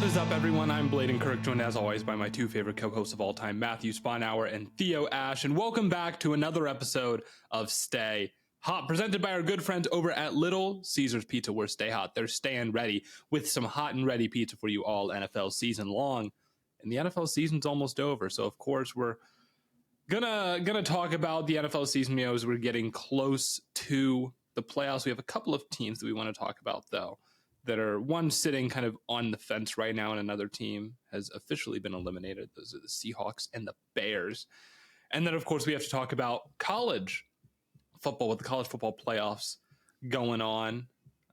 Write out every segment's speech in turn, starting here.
What is up, everyone? I'm Blaiden Kirk, joined as always by my two favorite co-hosts of all time, Matthew Sponhour and Theo Ash, and welcome back to another episode of Stay Hot, presented by our good friends over at Little Caesars Pizza, where Stay Hot. They're staying ready with some hot and ready pizza for you all NFL season long, and the NFL season's almost over, so of course we're gonna talk about the NFL season, as we're getting close to the playoffs. We have a couple of teams that we want to talk about, though, that are one sitting kind of on the fence right now, and another team has officially been eliminated. Those are the Seahawks and the Bears. And then, of course, we have to talk about college football with the college football playoffs going on.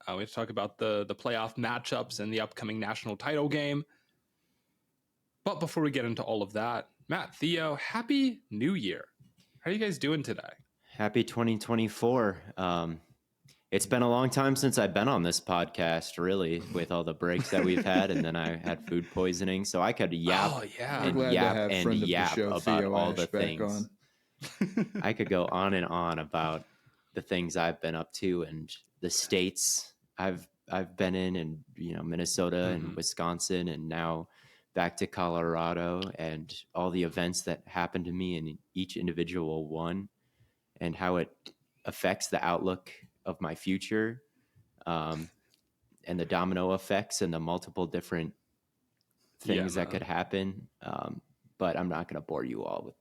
We have to talk about the playoff matchups and the upcoming national title game. But before we get into all of that, Matt, Theo, Happy New Year. How are you guys doing today? Happy 2024. It's been a long time since I've been on this podcast, really, with all the breaks that we've had, and then I had food poisoning, so I could yap and yap about Theo all Ash the things. I could go on and on about the things I've been up to and the states I've been in, and Minnesota and Wisconsin, and now back to Colorado, and all the events that happened to me in each individual one, and how it affects the outlook of my future, and the domino effects and the multiple different things that could happen. But I'm not going to bore you all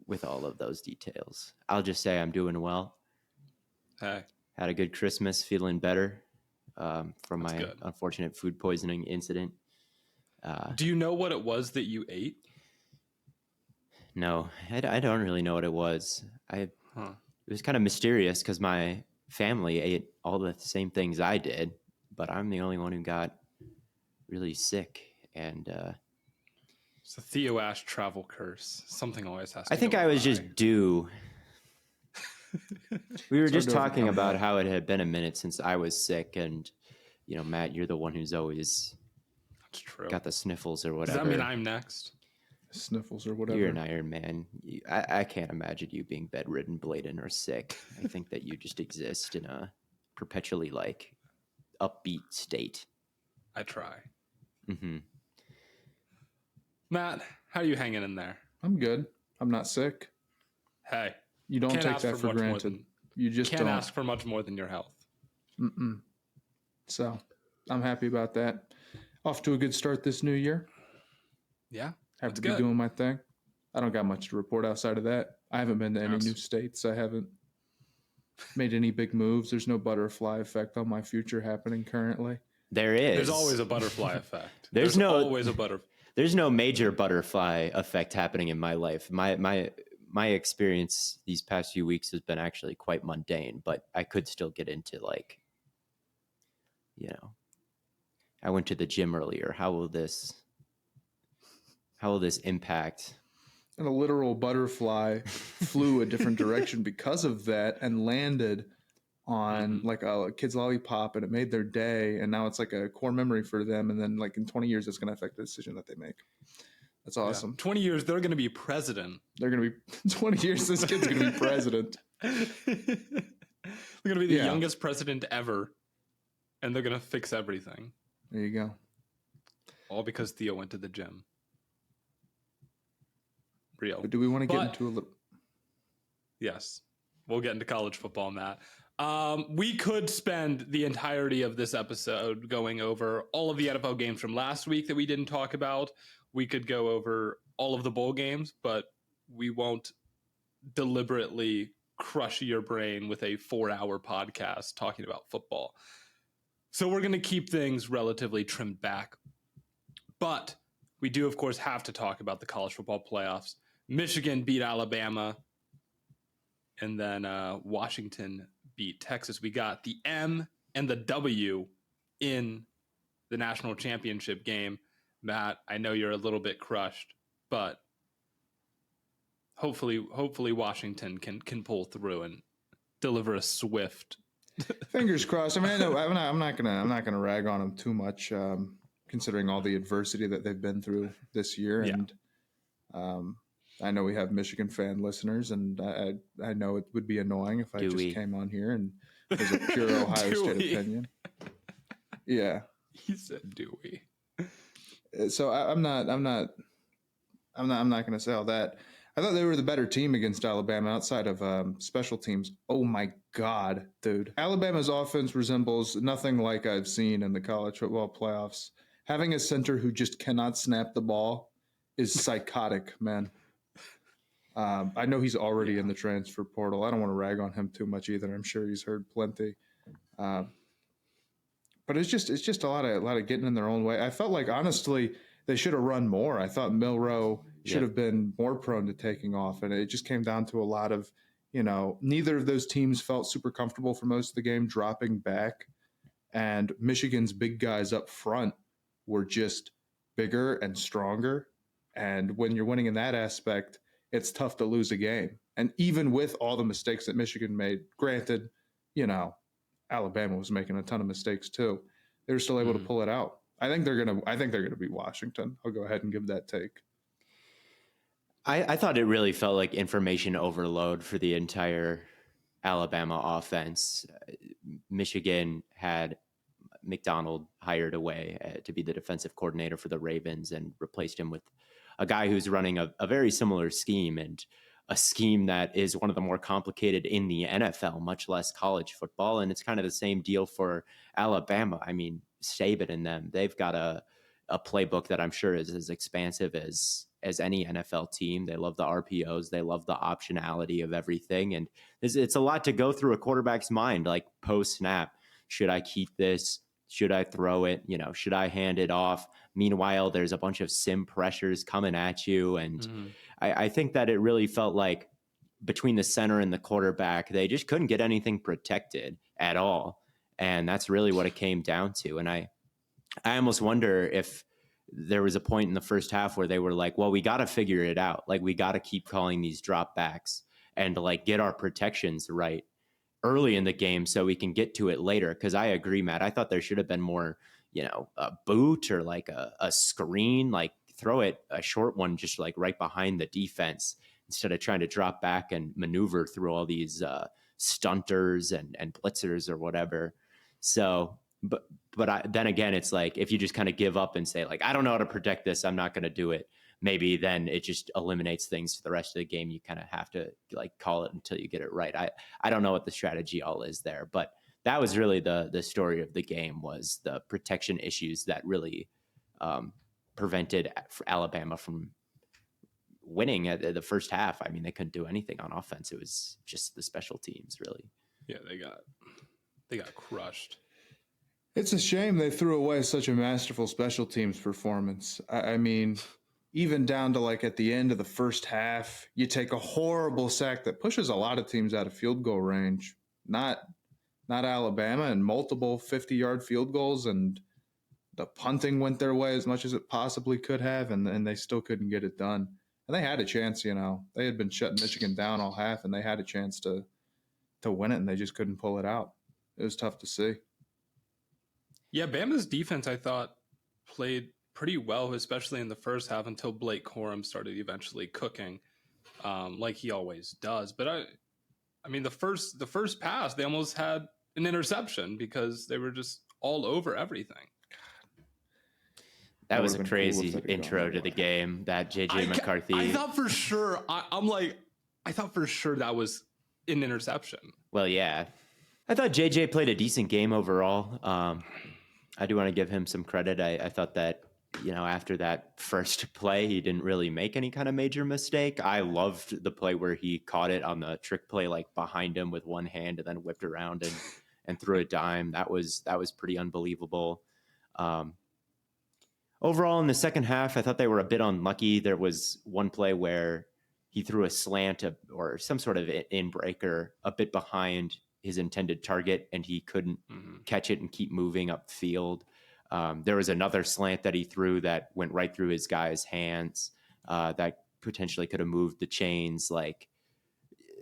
with all of those details. I'll just say I'm doing well. Hey. Had a good Christmas, feeling better from my unfortunate food poisoning incident. Do you know what it was that you ate? No, I don't really know what it was. It was kind of mysterious because my family ate all the same things I did, but I'm the only one who got really sick. And it's a Theo Ash travel curse. Something always has to I think I was just due. We were just talking about how it had been a minute since I was sick, and Matt, you're the one who's always got the sniffles or whatever. Does that mean I'm next? Sniffles or whatever. You're an Iron Man. I can't imagine you being bedridden, Blaiden, or sick. I think that you just exist in a perpetually upbeat state. I try. Mm-hmm. Matt, how are you hanging in there? I'm good. I'm not sick. Hey, you don't take that for granted. You just can't ask for much more than your health. So I'm happy about that. Off to a good start this new year. Yeah. Have to be doing my thing. I don't got much to report outside of that. I haven't been to any new states. I haven't made any big moves. There's no butterfly effect on my future happening currently. There is. There's always a butterfly effect. There's always a butterfly. There's no major butterfly effect happening in my life. My experience these past few weeks has been actually quite mundane, but I could still get into I went to the gym earlier. How will this impact? And a literal butterfly flew a different direction because of that and landed on like a kid's lollipop, and it made their day. And now it's like a core memory for them. And then in 20 years, it's going to affect the decision that they make. That's awesome. Yeah. 20 years, they're going to be president. They're going to be 20 years. This kid's going to be president. They're going to be the youngest president ever. And they're going to fix everything. There you go. All because Theo went to the gym. Real. But do we want to get into a little? Yes. We'll get into college football, Matt. We could spend the entirety of this episode going over all of the NFL games from last week that we didn't talk about. We could go over all of the bowl games, but we won't deliberately crush your brain with a 4-hour podcast talking about football. So we're going to keep things relatively trimmed back. But we do, of course, have to talk about the college football playoffs. Michigan beat Alabama, and then Washington beat Texas. We got the M and the W in the national championship game. Matt, I know you're a little bit crushed, but hopefully Washington can pull through and deliver a swift. Fingers crossed. I mean, I know I'm not gonna rag on them too much, considering all the adversity that they've been through this year. And I know we have Michigan fan listeners, and I know it would be annoying if I came on here and it was a pure Ohio State opinion. Yeah. He said, "Do we?" So I'm not going to say all that. I thought they were the better team against Alabama outside of special teams. Oh my God, dude. Alabama's offense resembles nothing like I've seen in the college football playoffs. Having a center who just cannot snap the ball is psychotic, man. I know he's already in the transfer portal. I don't want to rag on him too much either. I'm sure he's heard plenty. But it's just a lot of getting in their own way. I felt like honestly they should have run more. I thought Milroe should have been more prone to taking off, and it just came down to a lot of, neither of those teams felt super comfortable for most of the game dropping back, and Michigan's big guys up front were just bigger and stronger, and when you're winning in that aspect, it's tough to lose a game. And even with all the mistakes that Michigan made, granted, Alabama was making a ton of mistakes too, they were still able to pull it out. I think they're gonna beat Washington. I'll go ahead and give that take. I thought it really felt like information overload for the entire Alabama offense. Michigan had McDonald hired away to be the defensive coordinator for the Ravens and replaced him with a guy who's running a very similar scheme, and a scheme that is one of the more complicated in the NFL, much less college football. And it's kind of the same deal for Alabama. I mean, Saban and them, they've got a playbook that I'm sure is as expansive as any NFL team. They love the RPOs. They love the optionality of everything. And it's a lot to go through a quarterback's mind, like post snap. Should I keep this? Should I throw it? Should I hand it off? Meanwhile, there's a bunch of sim pressures coming at you. And I think that it really felt like between the center and the quarterback, they just couldn't get anything protected at all. And that's really what it came down to. And I almost wonder if there was a point in the first half where they were like, well, we got to figure it out. Like, we got to keep calling these drop backs and like get our protections right early in the game so we can get to it later. Because I agree, Matt, I thought there should have been more, a boot or like a screen, like throw it a short one just like right behind the defense instead of trying to drop back and maneuver through all these stunters and blitzers or whatever. So, but then again, it's like, if you just kind of give up and say like, I don't know how to protect this, I'm not going to do it. Maybe then it just eliminates things for the rest of the game. You kind of have to like call it until you get it right. I don't know what the strategy all is there, but that was really the story of the game, was the protection issues that really prevented Alabama from winning at the first half. I mean, they couldn't do anything on offense. It was just the special teams, really. Yeah, they got crushed. It's a shame they threw away such a masterful special teams performance. I mean, even down to like at the end of the first half, you take a horrible sack that pushes a lot of teams out of field goal range. Not Alabama, and multiple 50-yard field goals, and the punting went their way as much as it possibly could have, and they still couldn't get it done. And they had a chance, They had been shutting Michigan down all half, and they had a chance to win it, and they just couldn't pull it out. It was tough to see. Yeah, Bama's defense, I thought, played pretty well, especially in the first half, until Blake Corum started eventually cooking, like he always does. But I mean, the first pass, they almost had an interception because they were just all over everything. That was a crazy intro to the game, that JJ McCarthy. I thought for sure, I thought for sure that was an interception. Well, yeah. I thought JJ played a decent game overall. I do want to give him some credit. I thought that, after that first play, he didn't really make any kind of major mistake. I loved the play where he caught it on the trick play, like behind him with one hand, and then whipped around and threw a dime. That was pretty unbelievable. Overall, in the second half, I thought they were a bit unlucky. There was one play where he threw a slant or some sort of in-breaker a bit behind his intended target, and he couldn't catch it and keep moving upfield. There was another slant that he threw that went right through his guy's hands that potentially could have moved the chains. Like,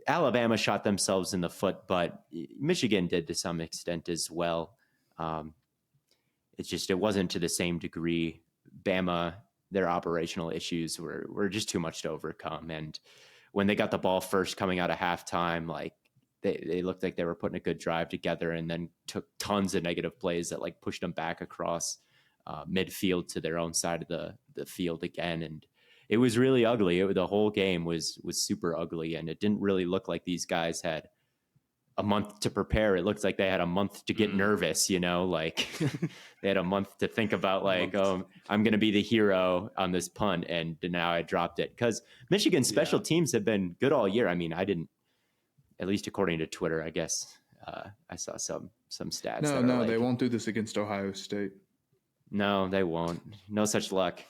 Alabama shot themselves in the foot, but Michigan did to some extent as well. It wasn't to the same degree. Bama, their operational issues were just too much to overcome. And when they got the ball first coming out of halftime, like, they looked like they were putting a good drive together, and then took tons of negative plays that like pushed them back across midfield to their own side of the field again. And it was really ugly. The whole game was super ugly, and it didn't really look like these guys had a month to prepare. It looks like they had a month to get nervous, like they had a month to think about like, oh, I'm going to be the hero on this punt. And now I dropped it, because Michigan's special teams have been good all year. I mean, I didn't, at least according to Twitter, I guess I saw some stats. No, they won't do this against Ohio State. No, they won't. No such luck.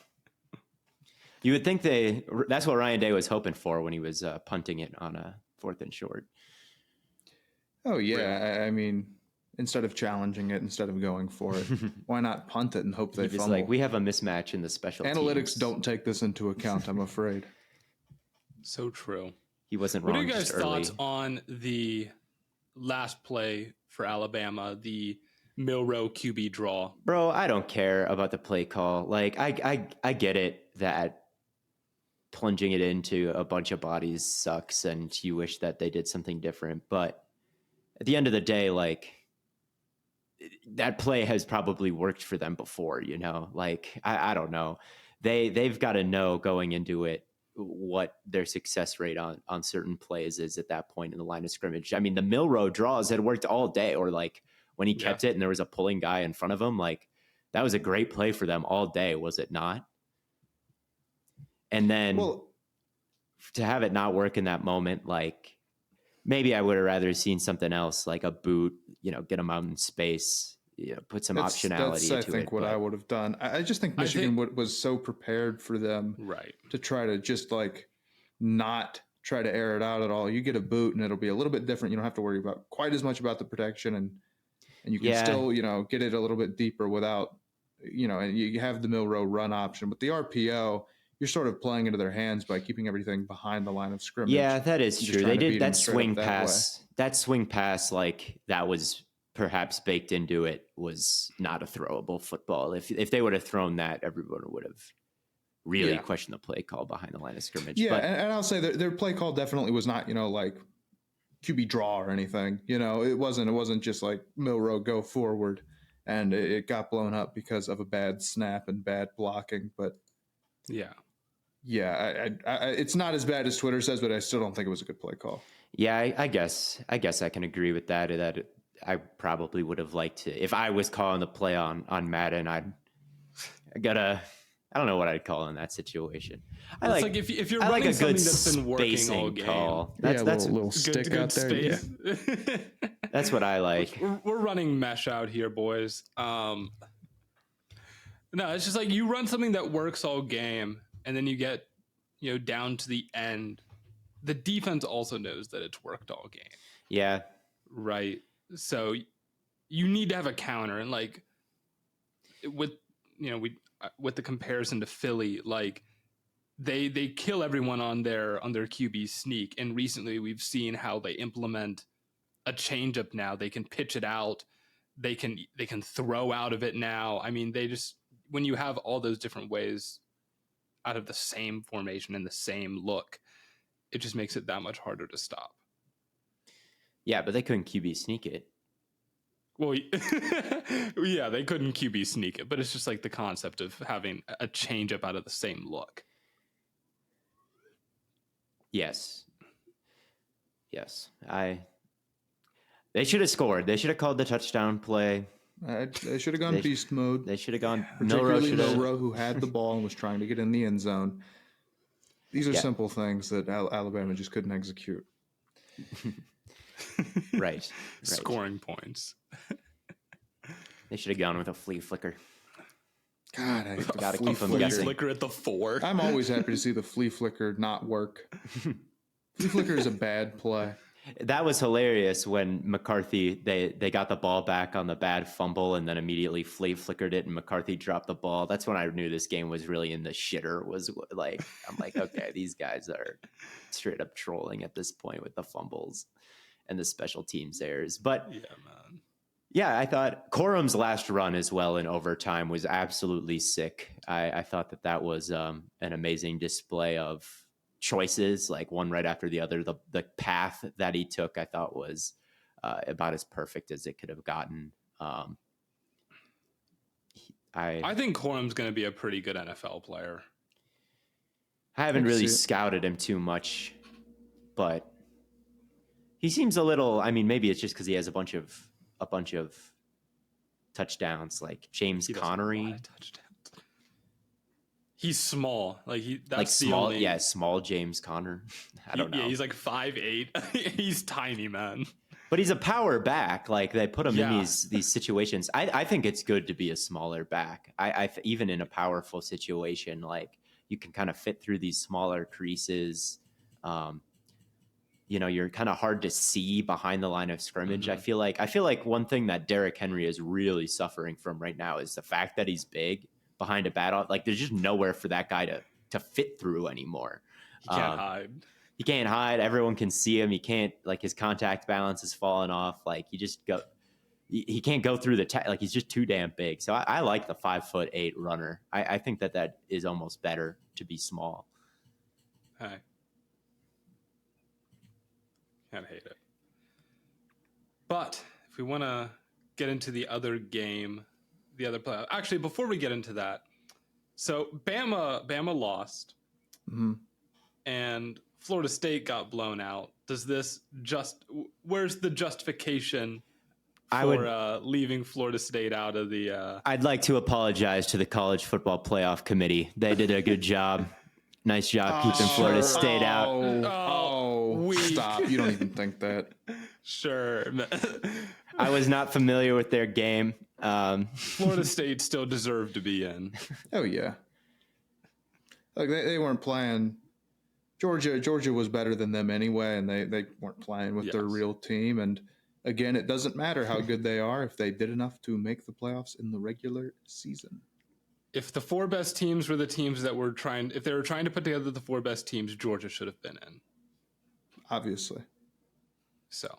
You would think that's what Ryan Day was hoping for when he was punting it on a 4th and short. Oh, yeah. I mean, instead of challenging it, instead of going for it, why not punt it and hope they fumble? Like, we have a mismatch in the special Analytics teams. don't take this into account, I'm afraid. So true. He wasn't wrong. What are you guys' just thoughts early. on the last play for Alabama, the Milroe QB draw? Bro, I don't care about the play call. Like, I get it that plunging it into a bunch of bodies sucks and you wish that they did something different. But at the end of the day, like, that play has probably worked for them before, like, I don't know. They've got to know going into it what their success rate on certain plays is at that point in the line of scrimmage. I mean, the Milroe draws had worked all day, or like when he kept it and there was a pulling guy in front of him, like that was a great play for them all day, was it not? And then to have it not work in that moment, like maybe I would have rather seen something else, like a boot, get him out in space, put some optionality into it. I think what I would have done. I just think Michigan was so prepared for them to try to just like not try to air it out at all. You get a boot and it'll be a little bit different. You don't have to worry about quite as much about the protection, and you can still, get it a little bit deeper without, and you have the Milroe run option. But the RPO, you're sort of playing into their hands by keeping everything behind the line of scrimmage. Yeah, that is true. They did that swing pass. That swing pass, like that was perhaps baked into it, was not a throwable football. If they would have thrown that, everyone would have really questioned the play call behind the line of scrimmage. Yeah, and I'll say their play call definitely was not, like QB draw or anything. It wasn't just like Milroe go forward, and it got blown up because of a bad snap and bad blocking. But yeah, it's not as bad as Twitter says, but I still don't think it was a good play call. Yeah, I guess I can agree with that. That I probably would have liked to, if I was calling the play on Madden, I don't know what I'd call in that situation. It's like if you're running something that's been working all game. Call. That's a little stick out there. Space. Yeah. That's what I like. We're running mesh out here, boys. No, it's just like you run something that works all game, and then you get, down to the end. The defense also knows that it's worked all game. Yeah. Right. So you need to have a counter, and like with the comparison to Philly, like they kill everyone on their QB sneak, and recently we've seen how they implement a changeup now. They can pitch it out, they can throw out of it now. I mean, they just, when you have all those different ways out of the same formation and the same look, it just makes it that much harder to stop. Yeah, but they couldn't QB sneak it. Well, yeah, they couldn't QB sneak it, but it's just like the concept of having a change up out of the same look. Yes. They should have scored. They should have called the touchdown play. They should have gone beast mode. They should have gone. Particularly Milroe, who had the ball and was trying to get in the end zone. These are simple things that Alabama just couldn't execute. Right. Scoring points. They should have gone with a flea flicker. God, I gotta keep them guessing. Flicker at the 4. I'm always happy to see the flea flicker not work. Flea flicker is a bad play. That was hilarious when McCarthy, they got the ball back on the bad fumble and then immediately flea flickered it and McCarthy dropped the ball. That's when I knew this game was really in the shitter. Was like, I'm like, okay, these guys are straight up trolling at this point with the fumbles and the special teams errors. But yeah, man. Yeah, I thought Corum's last run as well in overtime was absolutely sick. I thought that was an amazing display of choices, like one right after the other. The path that he took, I thought, was about as perfect as it could have gotten. I think Corum's going to be a pretty good NFL player. I haven't really scouted him too much, but he seems a little. I mean, maybe it's just because he has a bunch of touchdowns, like James Connery. He's small, small James Conner. I don't know. Yeah, he's like 5'8". He's tiny, man. But he's a power back. Like they put him in these situations. I think it's good to be a smaller back. I even in a powerful situation, like you can kind of fit through these smaller creases. You're kind of hard to see behind the line of scrimmage. Mm-hmm. I feel like one thing that Derrick Henry is really suffering from right now is the fact that he's big behind a battle. Like there's just nowhere for that guy to fit through anymore. He can't hide. He can't hide. Everyone can see him. He can't, like, his contact balance has fallen off. Like he can't go through like he's just too damn big. So I like the 5'8" runner. I think that is almost better to be small. Hey. Can't hate it. But if we want to get into the other game, the other play. Actually, before we get into that, so Bama lost, and Florida State got blown out. Does this where's the justification for leaving Florida State out of the? I'd like to apologize to the College Football Playoff Committee. They did a good job. Nice job keeping Florida State out. Stop. You don't even think that. Sure. I was not familiar with their game. Florida State still deserved to be in. Oh, yeah. Like they weren't playing. Georgia was better than them anyway, and they weren't playing with their real team. And again, it doesn't matter how good they are if they did enough to make the playoffs in the regular season. If the four best teams were the teams that were if they were trying to put together the four best teams, Georgia should have been in. Obviously. So,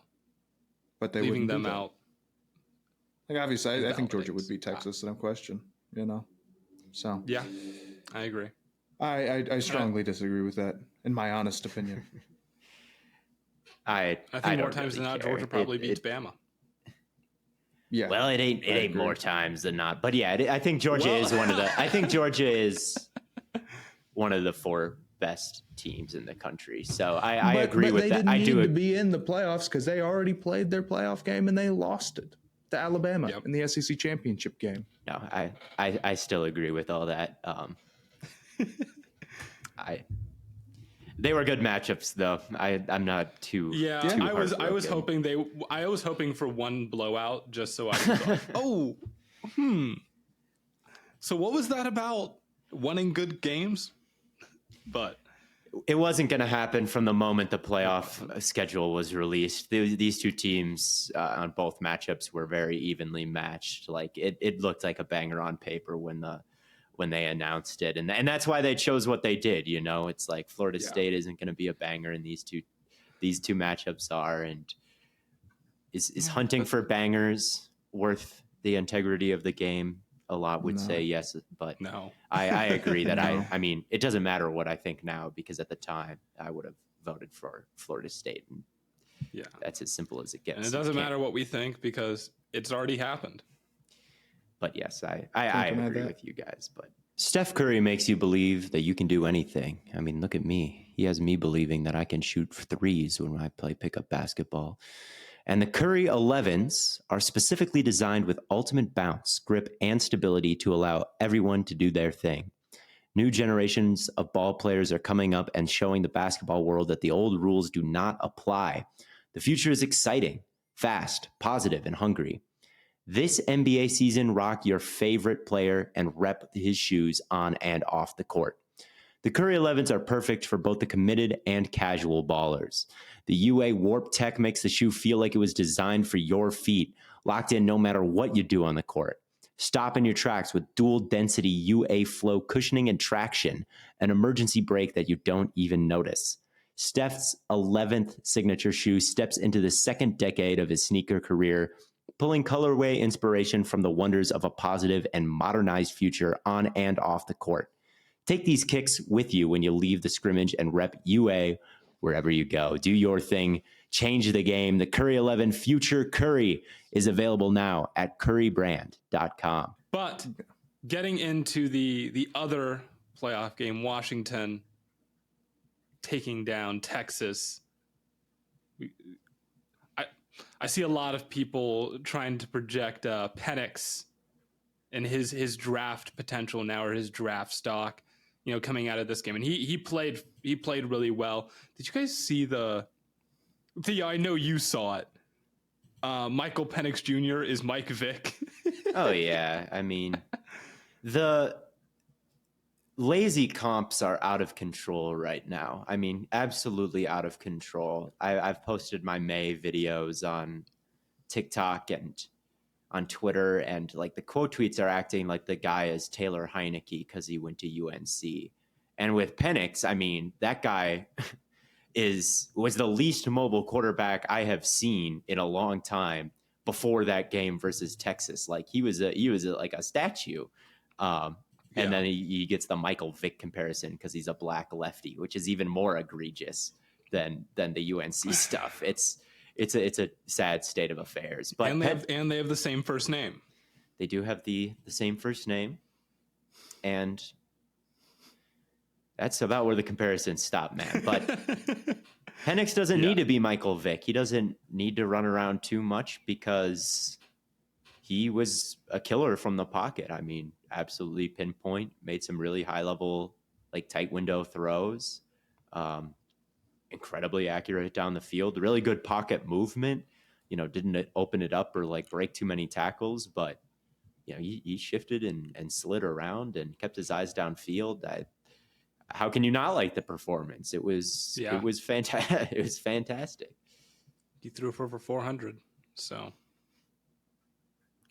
but they leaving them out. Like obviously, I think Georgia would beat Texas, no question. So yeah, I agree. I strongly disagree with that, in my honest opinion. I think more times than not, Georgia probably beats Bama. Yeah. Well, it ain't more times than not, but yeah, I think Georgia is one of the. I think Georgia is one of the four best teams in the country. So I agree with that. They didn't need to be in the playoffs because they already played their playoff game and they lost it to Alabama in the SEC championship game. No, I still agree with all that. They were good matchups though. I'm not too. Yeah, too I was hoping for one blowout just so I could go, So what was that about? Winning good games? But it wasn't going to happen from the moment the playoff schedule was released. These two teams on both matchups were very evenly matched. Like it looked like a banger on paper when they announced it, and that's why they chose what they did. It's like Florida State isn't going to be a banger, and these two matchups are. And is hunting for bangers worth the integrity of the game? A lot would say yes, but no. I agree that I mean, it doesn't matter what I think now because at the time I would have voted for Florida State. And that's as simple as it gets. And it doesn't matter what we think because it's already happened. But yes, I agree with you guys. But Steph Curry makes you believe that you can do anything. I mean, look at me. He has me believing that I can shoot threes when I play pickup basketball. And the Curry 11s are specifically designed with ultimate bounce, grip, and stability to allow everyone to do their thing. New generations of ball players are coming up and showing the basketball world that the old rules do not apply. The future is exciting, fast, positive, and hungry. This NBA season, rock your favorite player and rep his shoes on and off the court. The Curry 11s are perfect for both the committed and casual ballers. The UA Warp Tech makes the shoe feel like it was designed for your feet, locked in no matter what you do on the court. Stop in your tracks with dual density UA Flow cushioning and traction, an emergency brake that you don't even notice. Steph's 11th signature shoe steps into the second decade of his sneaker career, pulling colorway inspiration from the wonders of a positive and modernized future on and off the court. Take these kicks with you when you leave the scrimmage and rep UA wherever you go. Do your thing. Change the game. The Curry 11 Future Curry is available now at currybrand.com. But getting into the other playoff game, Washington taking down Texas. I see a lot of people trying to project Penix and his draft potential now, or his draft stock, coming out of this game. And he played really well. Did you guys see Theo, I know you saw it. Michael Penix Jr. is Mike Vick. Oh yeah, I mean, the lazy comps are out of control right now. I mean, absolutely out of control. I've posted my May videos on TikTok and on Twitter, and like the quote tweets are acting like the guy is Taylor Heineke because he went to UNC. And with Penix, I mean, that guy was the least mobile quarterback I have seen in a long time before that game versus Texas. Like he was like a statue. And then he gets the Michael Vick comparison because he's a black lefty, which is even more egregious than the UNC stuff. It's a sad state of affairs. But and they have the same first name. They do have the same first name, and that's about where the comparisons stop, man. But Penix doesn't need to be Michael Vick. He doesn't need to run around too much because he was a killer from the pocket. I mean, absolutely pinpoint, made some really high level, like tight window throws, incredibly accurate down the field, really good pocket movement, didn't open it up or like break too many tackles, but he shifted and slid around and kept his eyes downfield. How can you not like the performance? It was fantastic. It was fantastic. He threw for over 400, so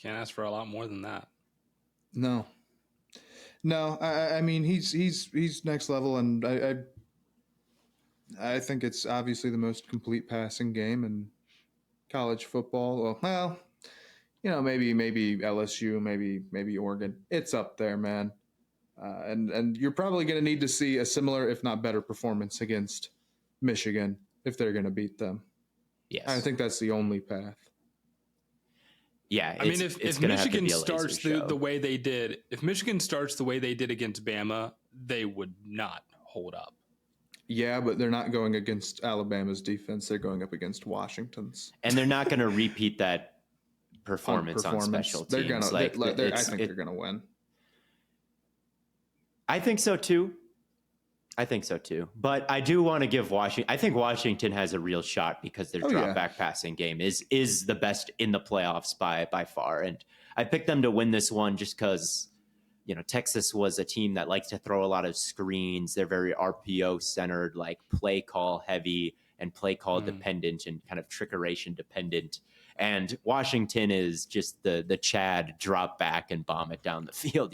can't ask for a lot more than that. No. I mean, he's next level, and I think it's obviously the most complete passing game in college football. Well, maybe LSU, maybe Oregon. It's up there, man. And you're probably going to need to see a similar, if not better, performance against Michigan if they're going to beat them. Yes, I think that's the only path. Yeah, I mean, if Michigan starts the way they did, against Bama, they would not hold up. Yeah, but they're not going against Alabama's defense. They're going up against Washington's. And they're not going to repeat that performance on special teams. I think they're going to win. I think so too. But I do want to give Washington. I think Washington has a real shot because their drop back passing game is the best in the playoffs by far. And I picked them to win this one just because, Texas was a team that likes to throw a lot of screens. They're very RPO centered, like play call heavy and play call dependent and kind of trickeration dependent. And Washington is just the Chad drop back and bomb it down the field.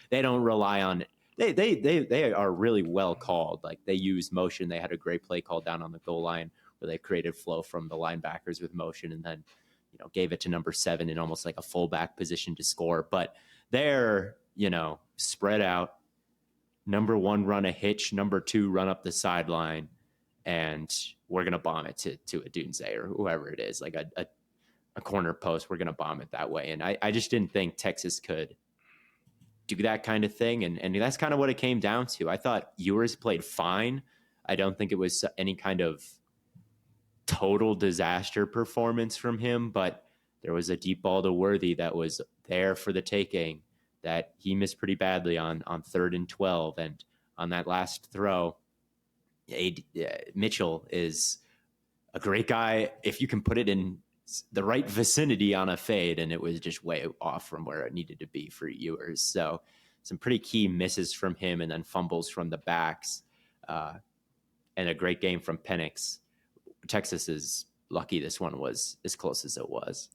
They don't rely on. They are really well called. Like they use motion. They had a great play call down on the goal line where they created flow from the linebackers with motion, and then gave it to number 7 in almost like a fullback position to score. But they're spread out. Number 1 run a hitch. Number 2 run up the sideline, and we're gonna bomb it to a Dunze or whoever it is, like a corner post. We're gonna bomb it that way. And I just didn't think Texas could do that kind of thing. And that's kind of what it came down to. I thought Ewers played fine. I don't think it was any kind of total disaster performance from him, but there was a deep ball to Worthy that was there for the taking that he missed pretty badly on 3rd and 12. And on that last throw, Mitchell is a great guy if you can put it in the right vicinity on a fade, and it was just way off from where it needed to be for Ewers. So some pretty key misses from him, and then fumbles from the backs, and a great game from Penix. Texas is lucky this one was as close as it was.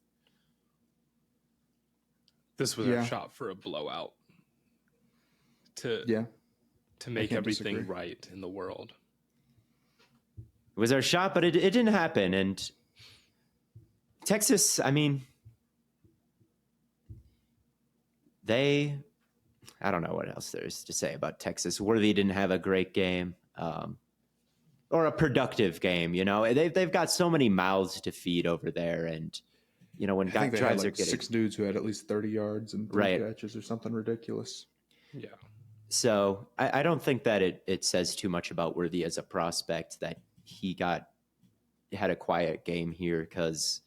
This was our shot for a blowout to make everything right in the world. It was our shot, but it didn't happen. And Texas, I mean, I don't know what else there is to say about Texas. Worthy didn't have a great game, or a productive game. They've got so many mouths to feed over there, and when I think they drives had are getting 6 dudes who had at least 30 yards and 3 catches or something ridiculous. Yeah. So I don't think that it says too much about Worthy as a prospect that he had a quiet game here because,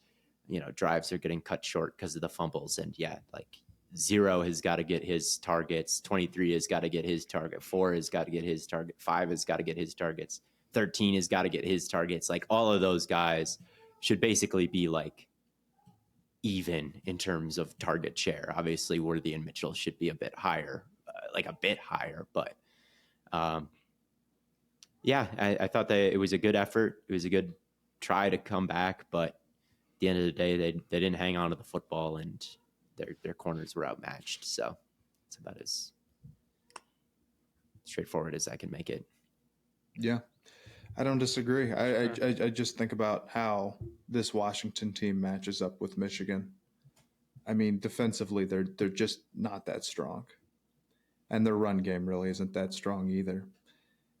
drives are getting cut short because of the fumbles. And 0 has got to get his targets. 23 has got to get his target. 4 has got to get his target. 5 has got to get his targets. 13 has got to get his targets. All of those guys should basically be even in terms of target share. Obviously, Worthy and Mitchell should be a bit higher, but I thought that it was a good effort. It was a good try to come back, but at the end of the day, they didn't hang on to the football, and their corners were outmatched. So it's about as straightforward as I can make it. Yeah, I don't disagree. I just think about how this Washington team matches up with Michigan. I mean, defensively, they're just not that strong, and their run game really isn't that strong either.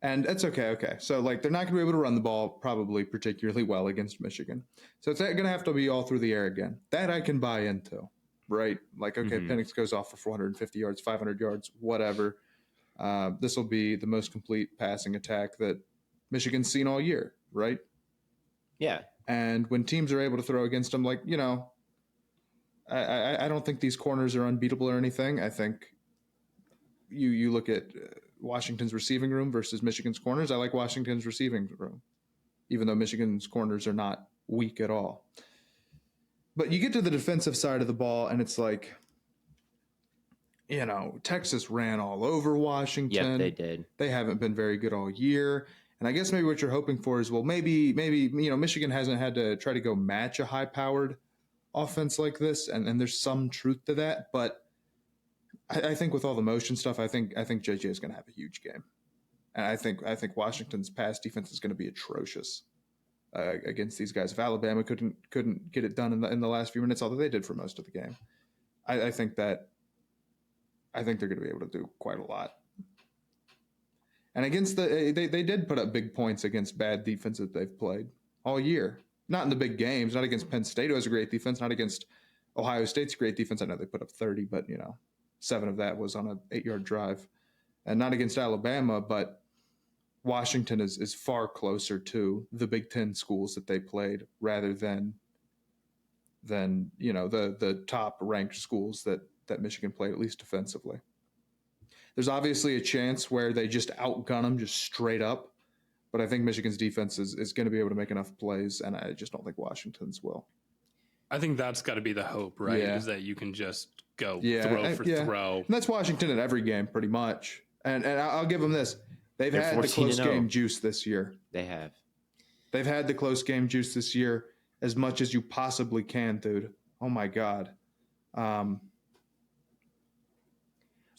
And it's okay. Okay, so they're not going to be able to run the ball probably particularly well against Michigan. So it's going to have to be all through the air again. That I can buy into, right? Penix goes off for 450 yards, 500 yards, whatever. This will be the most complete passing attack that Michigan's seen all year, right? Yeah. And when teams are able to throw against them, I don't think these corners are unbeatable or anything. I think you look at Washington's receiving room versus Michigan's corners. I like Washington's receiving room, even though Michigan's corners are not weak at all. But you get to the defensive side of the ball, and it's Texas ran all over Washington. Yep, they did. They haven't been very good all year. And I guess maybe what you're hoping for is, well, maybe Michigan hasn't had to try to go match a high-powered offense like this, and there's some truth to that. But I think with all the motion stuff, I think JJ is going to have a huge game, and I think Washington's pass defense is going to be atrocious against these guys. If Alabama couldn't get it done in the last few minutes, although they did for most of the game, I think they're going to be able to do quite a lot. And against they did put up big points against bad defense that they've played all year. Not in the big games, not against Penn State, who has a great defense, not against Ohio State's great defense. I know they put up 30, but 7 of that was on an 8-yard drive. And not against Alabama, but Washington is far closer to the Big Ten schools that they played rather than the top ranked schools that Michigan played, at least defensively. There's obviously a chance where they just outgun them just straight up, but I think Michigan's defense is going to be able to make enough plays, and I just don't think Washington's will. I think that's got to be the hope, right? Yeah. Is that you can just go throw. throw. And that's Washington in every game, pretty much. And I'll give them this. They're had the close game juice this year. They have. They've had the close game juice this year as much as you possibly can, dude. Oh, my God.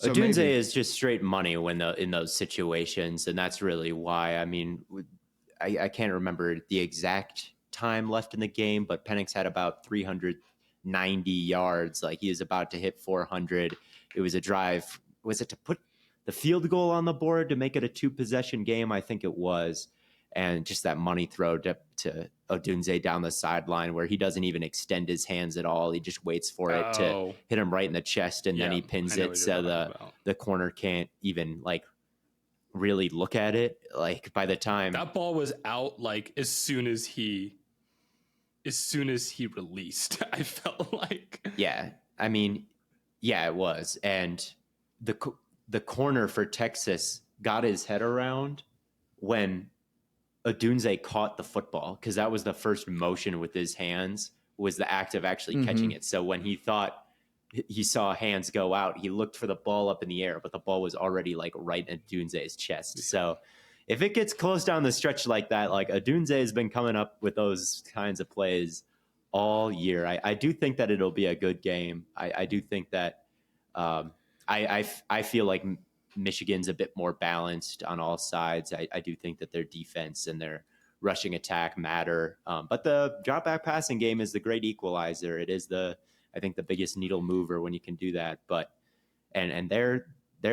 Odunze is just straight money in those situations, and that's really why. I mean, I can't remember the exact time left in the game, but Penix had about 390 yards. He is about to hit 400. It was a drive. Was it to put the field goal on the board to make it a 2-possession game? I think it was. And just that money throw to Odunze down the sideline where he doesn't even extend his hands at all. He just waits for it to hit him right in the chest, and then he pins it so the corner can't even really look at it. By the time that ball was out, as soon as he released, I felt like. Yeah, I mean, yeah, it was. And the corner for Texas got his head around when Odunze caught the football, because that was the first motion with his hands, was the act of actually catching it. So when he thought he saw hands go out, he looked for the ball up in the air, but the ball was already right in Odunze's chest. So if it gets close down the stretch like that, Odunze has been coming up with those kinds of plays all year. I do think that it'll be a good game. I do think that I feel like Michigan's a bit more balanced on all sides. I do think that their defense and their rushing attack matter. But the drop back passing game is the great equalizer. It is I think the biggest needle mover when you can do that. But and their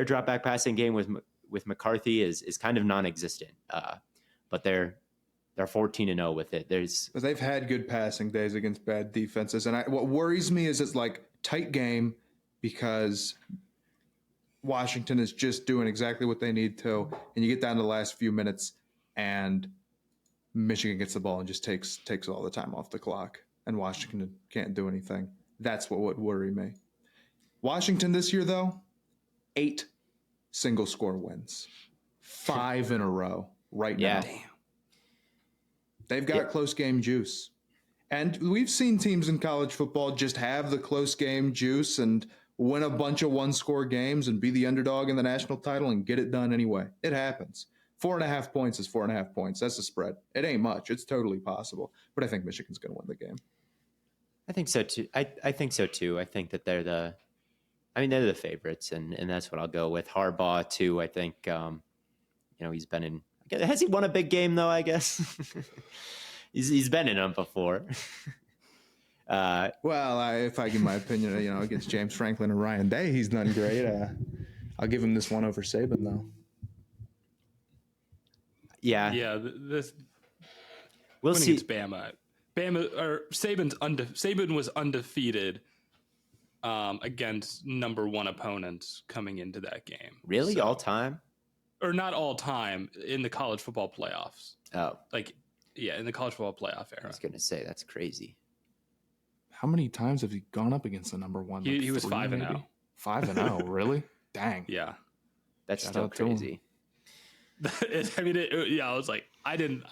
drop back passing game with McCarthy is kind of non-existent. But their They're 14-0 with it. But they've had good passing days against bad defenses, and what worries me is it's like tight game because Washington is just doing exactly what they need to, and you get down to the last few minutes, and Michigan gets the ball and just takes all the time off the clock, and Washington can't do anything. That's what would worry me. Washington this year, though, 8 single-score wins, 5 in a row right now. Damn. They've got close game juice. And we've seen teams in college football just have the close game juice and win a bunch of one-score games and be the underdog in the national title and get it done anyway. It happens. 4.5 points is 4.5 points. That's the spread. It ain't much. It's totally possible. But I think Michigan's going to win the game. I think so too. I think so too. I think that they're the favorites, and that's what I'll go with. Harbaugh too. I think he's been in. Has he won a big game though? I guess he's been in them before. If I give my opinion, against James Franklin and Ryan Day, he's done great. I'll give him this one over Saban though. Yeah. We'll see. It's Bama or Saban was undefeated against number 1 opponents coming into that game. Really, so, all time? Or not all time in the college football playoffs. Oh, in the college football playoff era. I was gonna say that's crazy. How many times have he gone up against the number 1? He was 5-0. 5-0, really? Dang. Yeah, that's still crazy. I was like, I didn't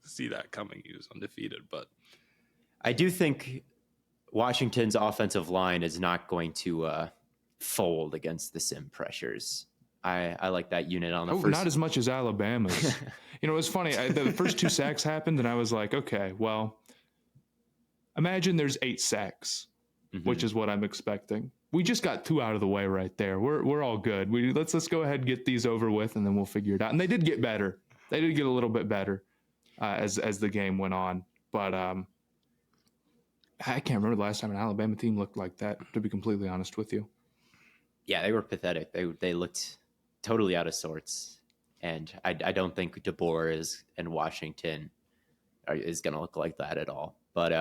see that coming. He was undefeated, but I do think Washington's offensive line is not going to fold against the sim pressures. I like that unit on the first. Not as much as Alabama's. It was funny. The first 2 sacks happened, and I was like, okay, well, imagine there's 8 sacks, which is what I'm expecting. We just got 2 out of the way right there. We're all good. Let's go ahead and get these over with, and then we'll figure it out. And they did get better. They did get a little bit better as the game went on. But I can't remember the last time an Alabama team looked like that, to be completely honest with you. Yeah, they were pathetic. They looked totally out of sorts. And I don't think DeBoer and Washington is going to look like that at all. But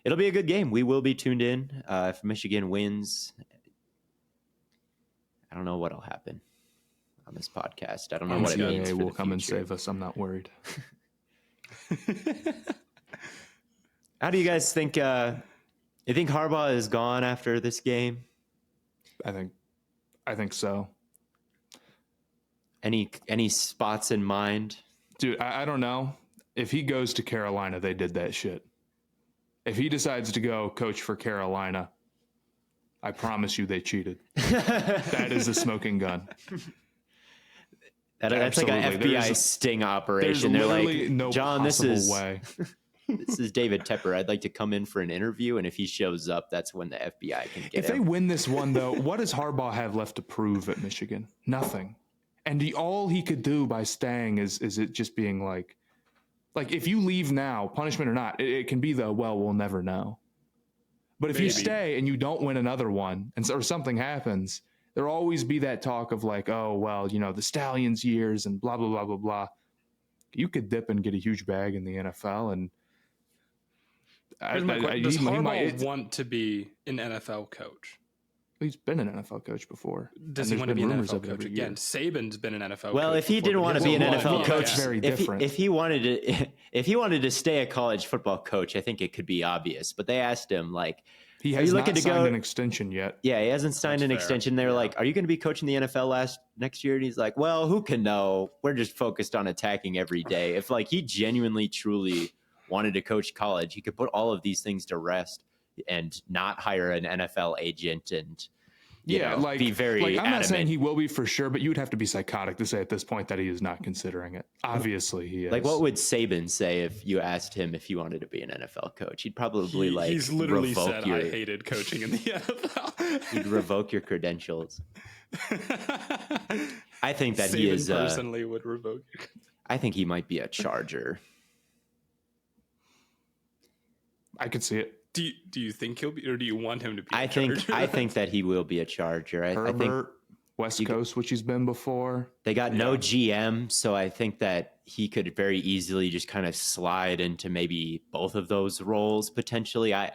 it'll be a good game. We will be tuned in. If Michigan wins, I don't know what'll happen on this podcast. I don't know what it means. Will come and save us. I'm not worried. How do you guys think? You think Harbaugh is gone after this game? I think so. Any spots in mind? Dude, I don't know. If he goes to Carolina, they did that shit. If he decides to go coach for Carolina, I promise you they cheated. That is a smoking gun. That's like an FBI sting operation. They're like, no John, this is way. This is David Tepper. I'd like to come in for an interview, and if he shows up, that's when the FBI can get him. If they win this one, though, what does Harbaugh have left to prove at Michigan? Nothing. And all he could do by staying is it just being like if you leave now, punishment or not, it can be we'll never know. But if you stay and you don't win another one or something happens, there'll always be that talk of the Stallions years and blah, blah, blah, blah, blah. You could dip and get a huge bag in the NFL. And does Harbaugh want to be an NFL coach? He's been an NFL coach before. Does he want to be an NFL coach again? Saban's been an NFL coach. Well, if he didn't want to be an NFL coach, very different. If he wanted to stay a college football coach, I think it could be obvious. But they asked him he has not signed an extension yet. Yeah, he hasn't signed an extension. They're like, "Are you going to be coaching the NFL next year?" And he's like, "Well, who can know? We're just focused on attacking every day." If he genuinely, truly wanted to coach college, he could put all of these things to rest and not hire an NFL agent and be very I'm not saying he will be for sure, but you would have to be psychotic to say at this point that he is not considering it. Obviously he is. What would Saban say if you asked him if he wanted to be an NFL coach? He'd probably he's literally said I hated coaching in the NFL. He'd revoke your credentials. I think that Saban he is personally would revoke your I think he might be a Charger. I could see it. Do you think he'll be, or do you want him to be? I think that he will be a Charger. Herbert, West Coast, which he's been before. They got no GM, so I think that he could very easily just kind of slide into maybe both of those roles potentially. I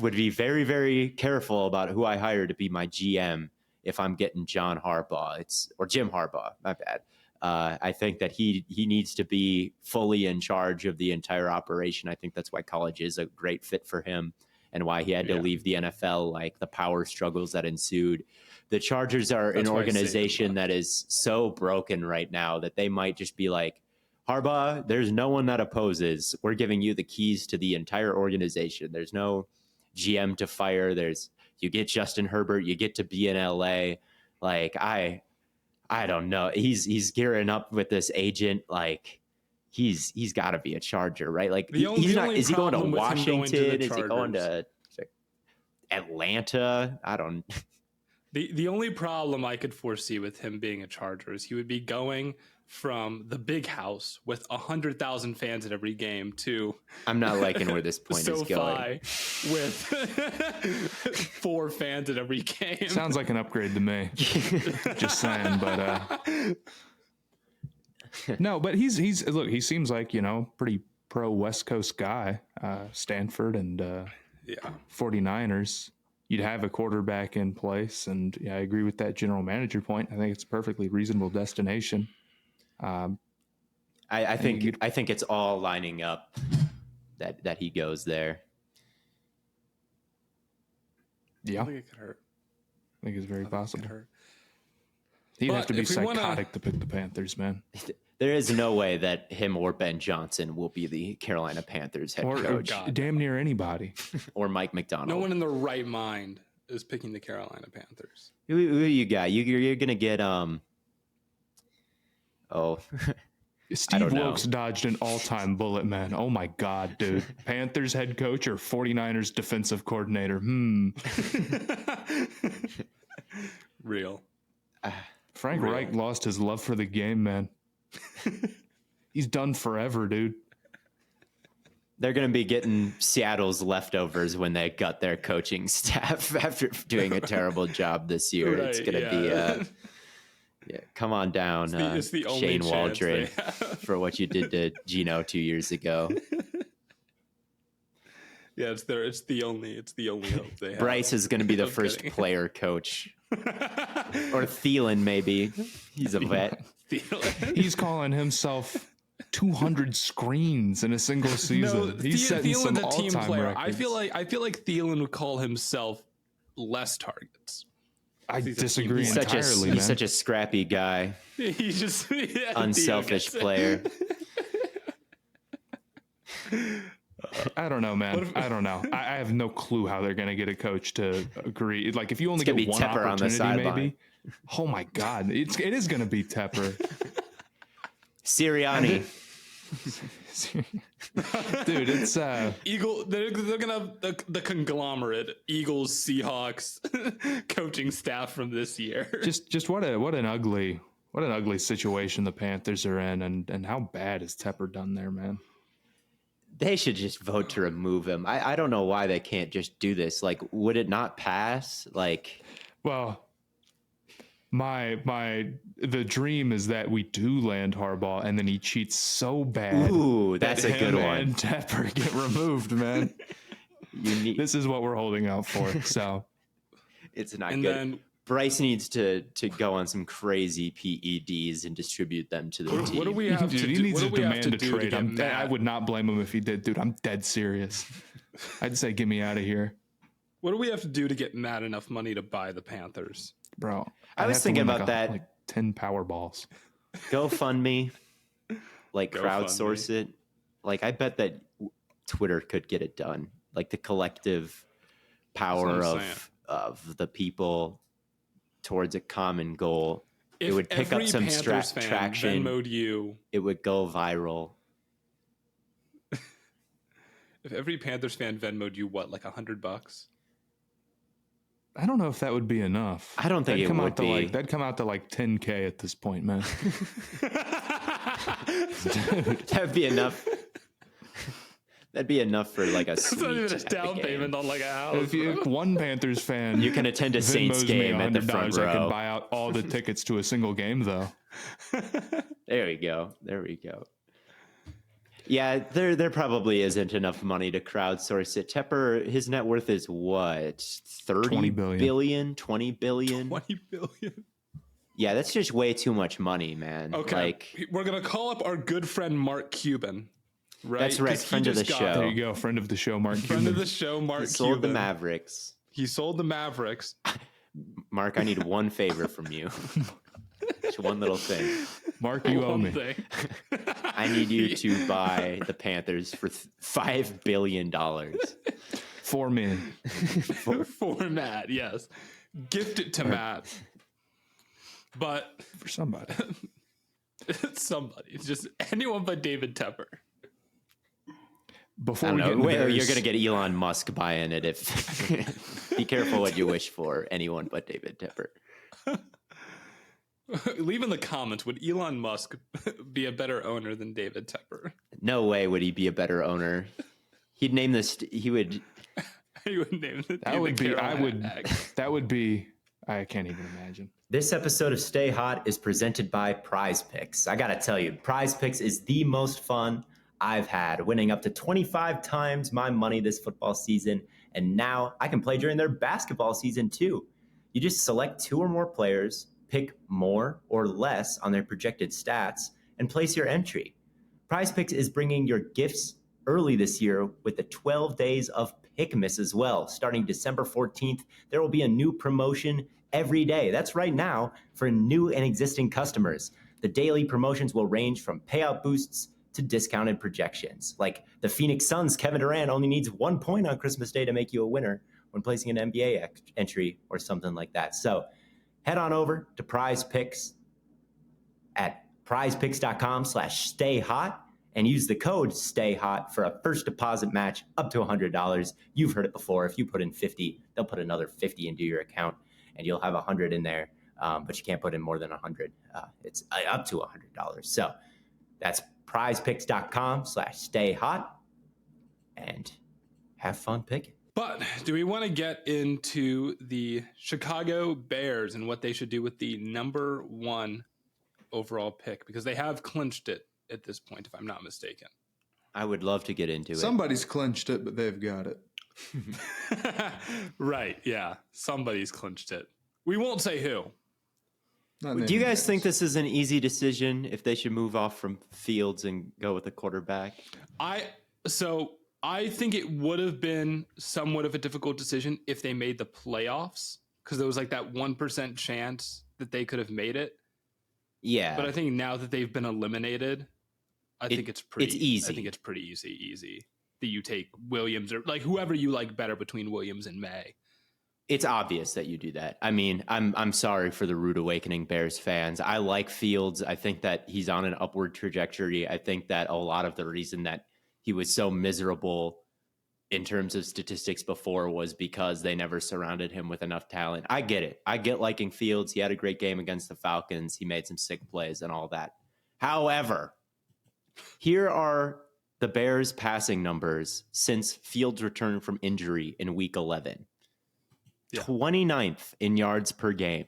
would be very, very careful about who I hire to be my GM if I'm getting John Harbaugh. Or Jim Harbaugh, my bad. I think that he needs to be fully in charge of the entire operation. I think that's why college is a great fit for him and why he had to leave the NFL, like the power struggles that ensued. The Chargers are an organization that is so broken right now that they might just be like, Harbaugh, there's no one that opposes. We're giving you the keys to the entire organization. There's no GM to fire. You get Justin Herbert, you get to be in LA. Like I don't know. He's gearing up with this agent. Like he's got to be a Charger, right? Like is he going to Washington? Is he going to Atlanta? I don't. The only problem I could foresee with him being a Charger is he would be going from the big house with 100,000 fans at every game to I'm not liking where this point is going. With 4 fans at every game. Sounds like an upgrade to me. Just saying, but no, but he's look, he seems like, pretty pro West Coast guy. Stanford and 49ers. You'd have a quarterback in place, and I agree with that general manager point. I think it's a perfectly reasonable destination. I think it's all lining up that he goes there. Yeah, I think it could hurt. I think it's very possible. He'd have to be psychotic to pick the Panthers, man. There is no way that him or Ben Johnson will be the Carolina Panthers head coach. Or damn near anybody. Or Mike McDonald. No one in their right mind is picking the Carolina Panthers. Who you got? You're going to get... Steve Wilkes dodged an all-time bullet, man. Oh, my God, dude. Panthers head coach or 49ers defensive coordinator? Real. Frank Reich lost his love for the game, man. He's done forever, dude. They're going to be getting Seattle's leftovers when they gut their coaching staff after doing a terrible job this year. Right, it's going to be come on down, it's the Shane Waldron, for what you did to Gino 2 years ago. Yeah, it's the only hope they have. Bryce is going to be the first player coach. Or Thielen, maybe. He's a vet. He's calling himself 200 screens in a single season. No, he's setting some Thielen's a team player. Records. I feel like Thielen would call himself less targets. I disagree entirely. He's such a scrappy guy. He's just unselfish player. I don't know, man. I don't know. I have no clue how they're going to get a coach to agree. Like, if you only get one Tepper opportunity, maybe. Oh my God, it is going to be Tepper. Sirianni. Dude, it's Eagle. They're gonna have the conglomerate Eagles Seahawks coaching staff from this year. Just what an ugly situation the Panthers are in, and how bad has Tepper done there, man? They should just vote to remove him. I don't know why they can't just do this. Like, would it not pass? Like, well, the dream is that we do land Harbaugh, and then he cheats so bad. Ooh, that's a good one. And Tepper get removed, man. This is what we're holding out for. So it's not good. Then Bryce needs to go on some crazy PEDs and distribute them to the team. What do we have to do? He needs to demand a trade. I would not blame him if he did, dude. I'm dead serious. I'd say, get me out of here. What do we have to do to get Matt enough money to buy the Panthers? Bro, I was thinking about that. Like 10 Powerballs. GoFundMe, like crowdsource it. Like, I bet that Twitter could get it done. Like the collective power of the people towards a common goal. It would pick up some traction. Venmo'd you. It would go viral. If every Panthers fan Venmo'd you, what, like $100? I don't know if that would be enough. I don't think it would be. That'd come out to like 10K at this point, man. Dude, that'd be enough. That'd be enough for like a It's suite. not even a at the down game. payment on like a house. If one Panthers fan, You can attend a Saints Venmos me game at the front $100, I can row. buy out all the tickets to a single game, though. There we go. There we go. Yeah, there probably isn't enough money to crowdsource it. Tepper, his net worth is what? 30 20 billion. billion? 20 billion? 20 billion. Yeah, that's just way too much money, man. Okay. Like, We're going to call up our good friend Mark Cuban. Right? That's right, 'Cause he friend of just the got- show. There you go, friend of the show, Mark Friend Cuban. of the show, Mark he sold the Cuban. Mavericks. He sold the Mavericks. Mark, I need one favor from you. Just one little thing. Mark, you owe One me. thing. I need you to buy the Panthers for $5 billion. For me. For Matt, yes. Gift it to Matt. But For somebody. it's somebody. It's just anyone but David Tepper. Before I we don't get know. into Well, Bears, you're going to get Elon Musk buying it if. Be careful what you wish for. Anyone but David Tepper. Leave in the comments, would Elon Musk be a better owner than David Tepper? No way would he be a better owner. He'd name this. He would. He would name it. that would be. That would be. I can't even imagine. This episode of Stay Hot is presented by Prize Picks. I gotta tell you, Prize Picks is the most fun I've had, winning up to 25 times my money this football season, and now I can play during their basketball season too. You just select 2 or more players, pick more or less on their projected stats, and place your entry. Prize Picks is bringing your gifts early this year with the 12 days of Pickmas as well. Starting December 14th, there will be a new promotion every day. That's right now for new and existing customers. The daily promotions will range from payout boosts to discounted projections. Like the Phoenix Suns' Kevin Durant only needs 1 point on Christmas Day to make you a winner when placing an NBA entry or something like that. So head on over to Prize Picks at prizepicks.com/stayhot and use the code STAYHOT for a first deposit match up to $100. You've heard it before. If you put in 50, they'll put another 50 into your account and you'll have 100 in there, but you can't put in more than 100. It's up to $100. So that's prizepicks.com/stayhot and have fun picking. But do we want to get into the Chicago Bears and what they should do with the number 1 overall pick? Because they have clinched it at this point, if I'm not mistaken. I would love to get into it. Somebody's clinched it, but they've got it. Right, yeah. Somebody's clinched it. We won't say who. Not Do you naming guys names. think this is an easy decision if they should move off from Fields and go with a quarterback? I think it would have been somewhat of a difficult decision if they made the playoffs, because there was like that 1% chance that they could have made it. Yeah. But I think now that they've been eliminated, I think it's pretty easy. I think it's pretty easy that you take Williams or like whoever you like better between Williams and May. It's obvious that you do that. I mean, I'm sorry for the rude awakening Bears fans. I like Fields. I think that he's on an upward trajectory. I think that a lot of the reason that he was so miserable in terms of statistics before was because they never surrounded him with enough talent. I get it. I get liking Fields. He had a great game against the Falcons. He made some sick plays and all that. However, here are the Bears' passing numbers since Fields returned from injury in week 11. Yeah. 29th in yards per game,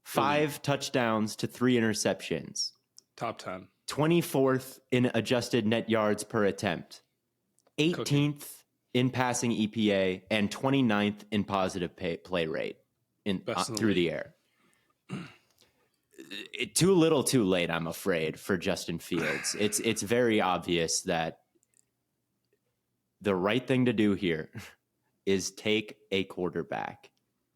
5 touchdowns to 3 interceptions, Top 10. 24th in adjusted net yards per attempt, 18th in passing EPA, and 29th in positive play rate through the air. Too little, too late, I'm afraid, for Justin Fields. It's very obvious that the right thing to do here is take a quarterback.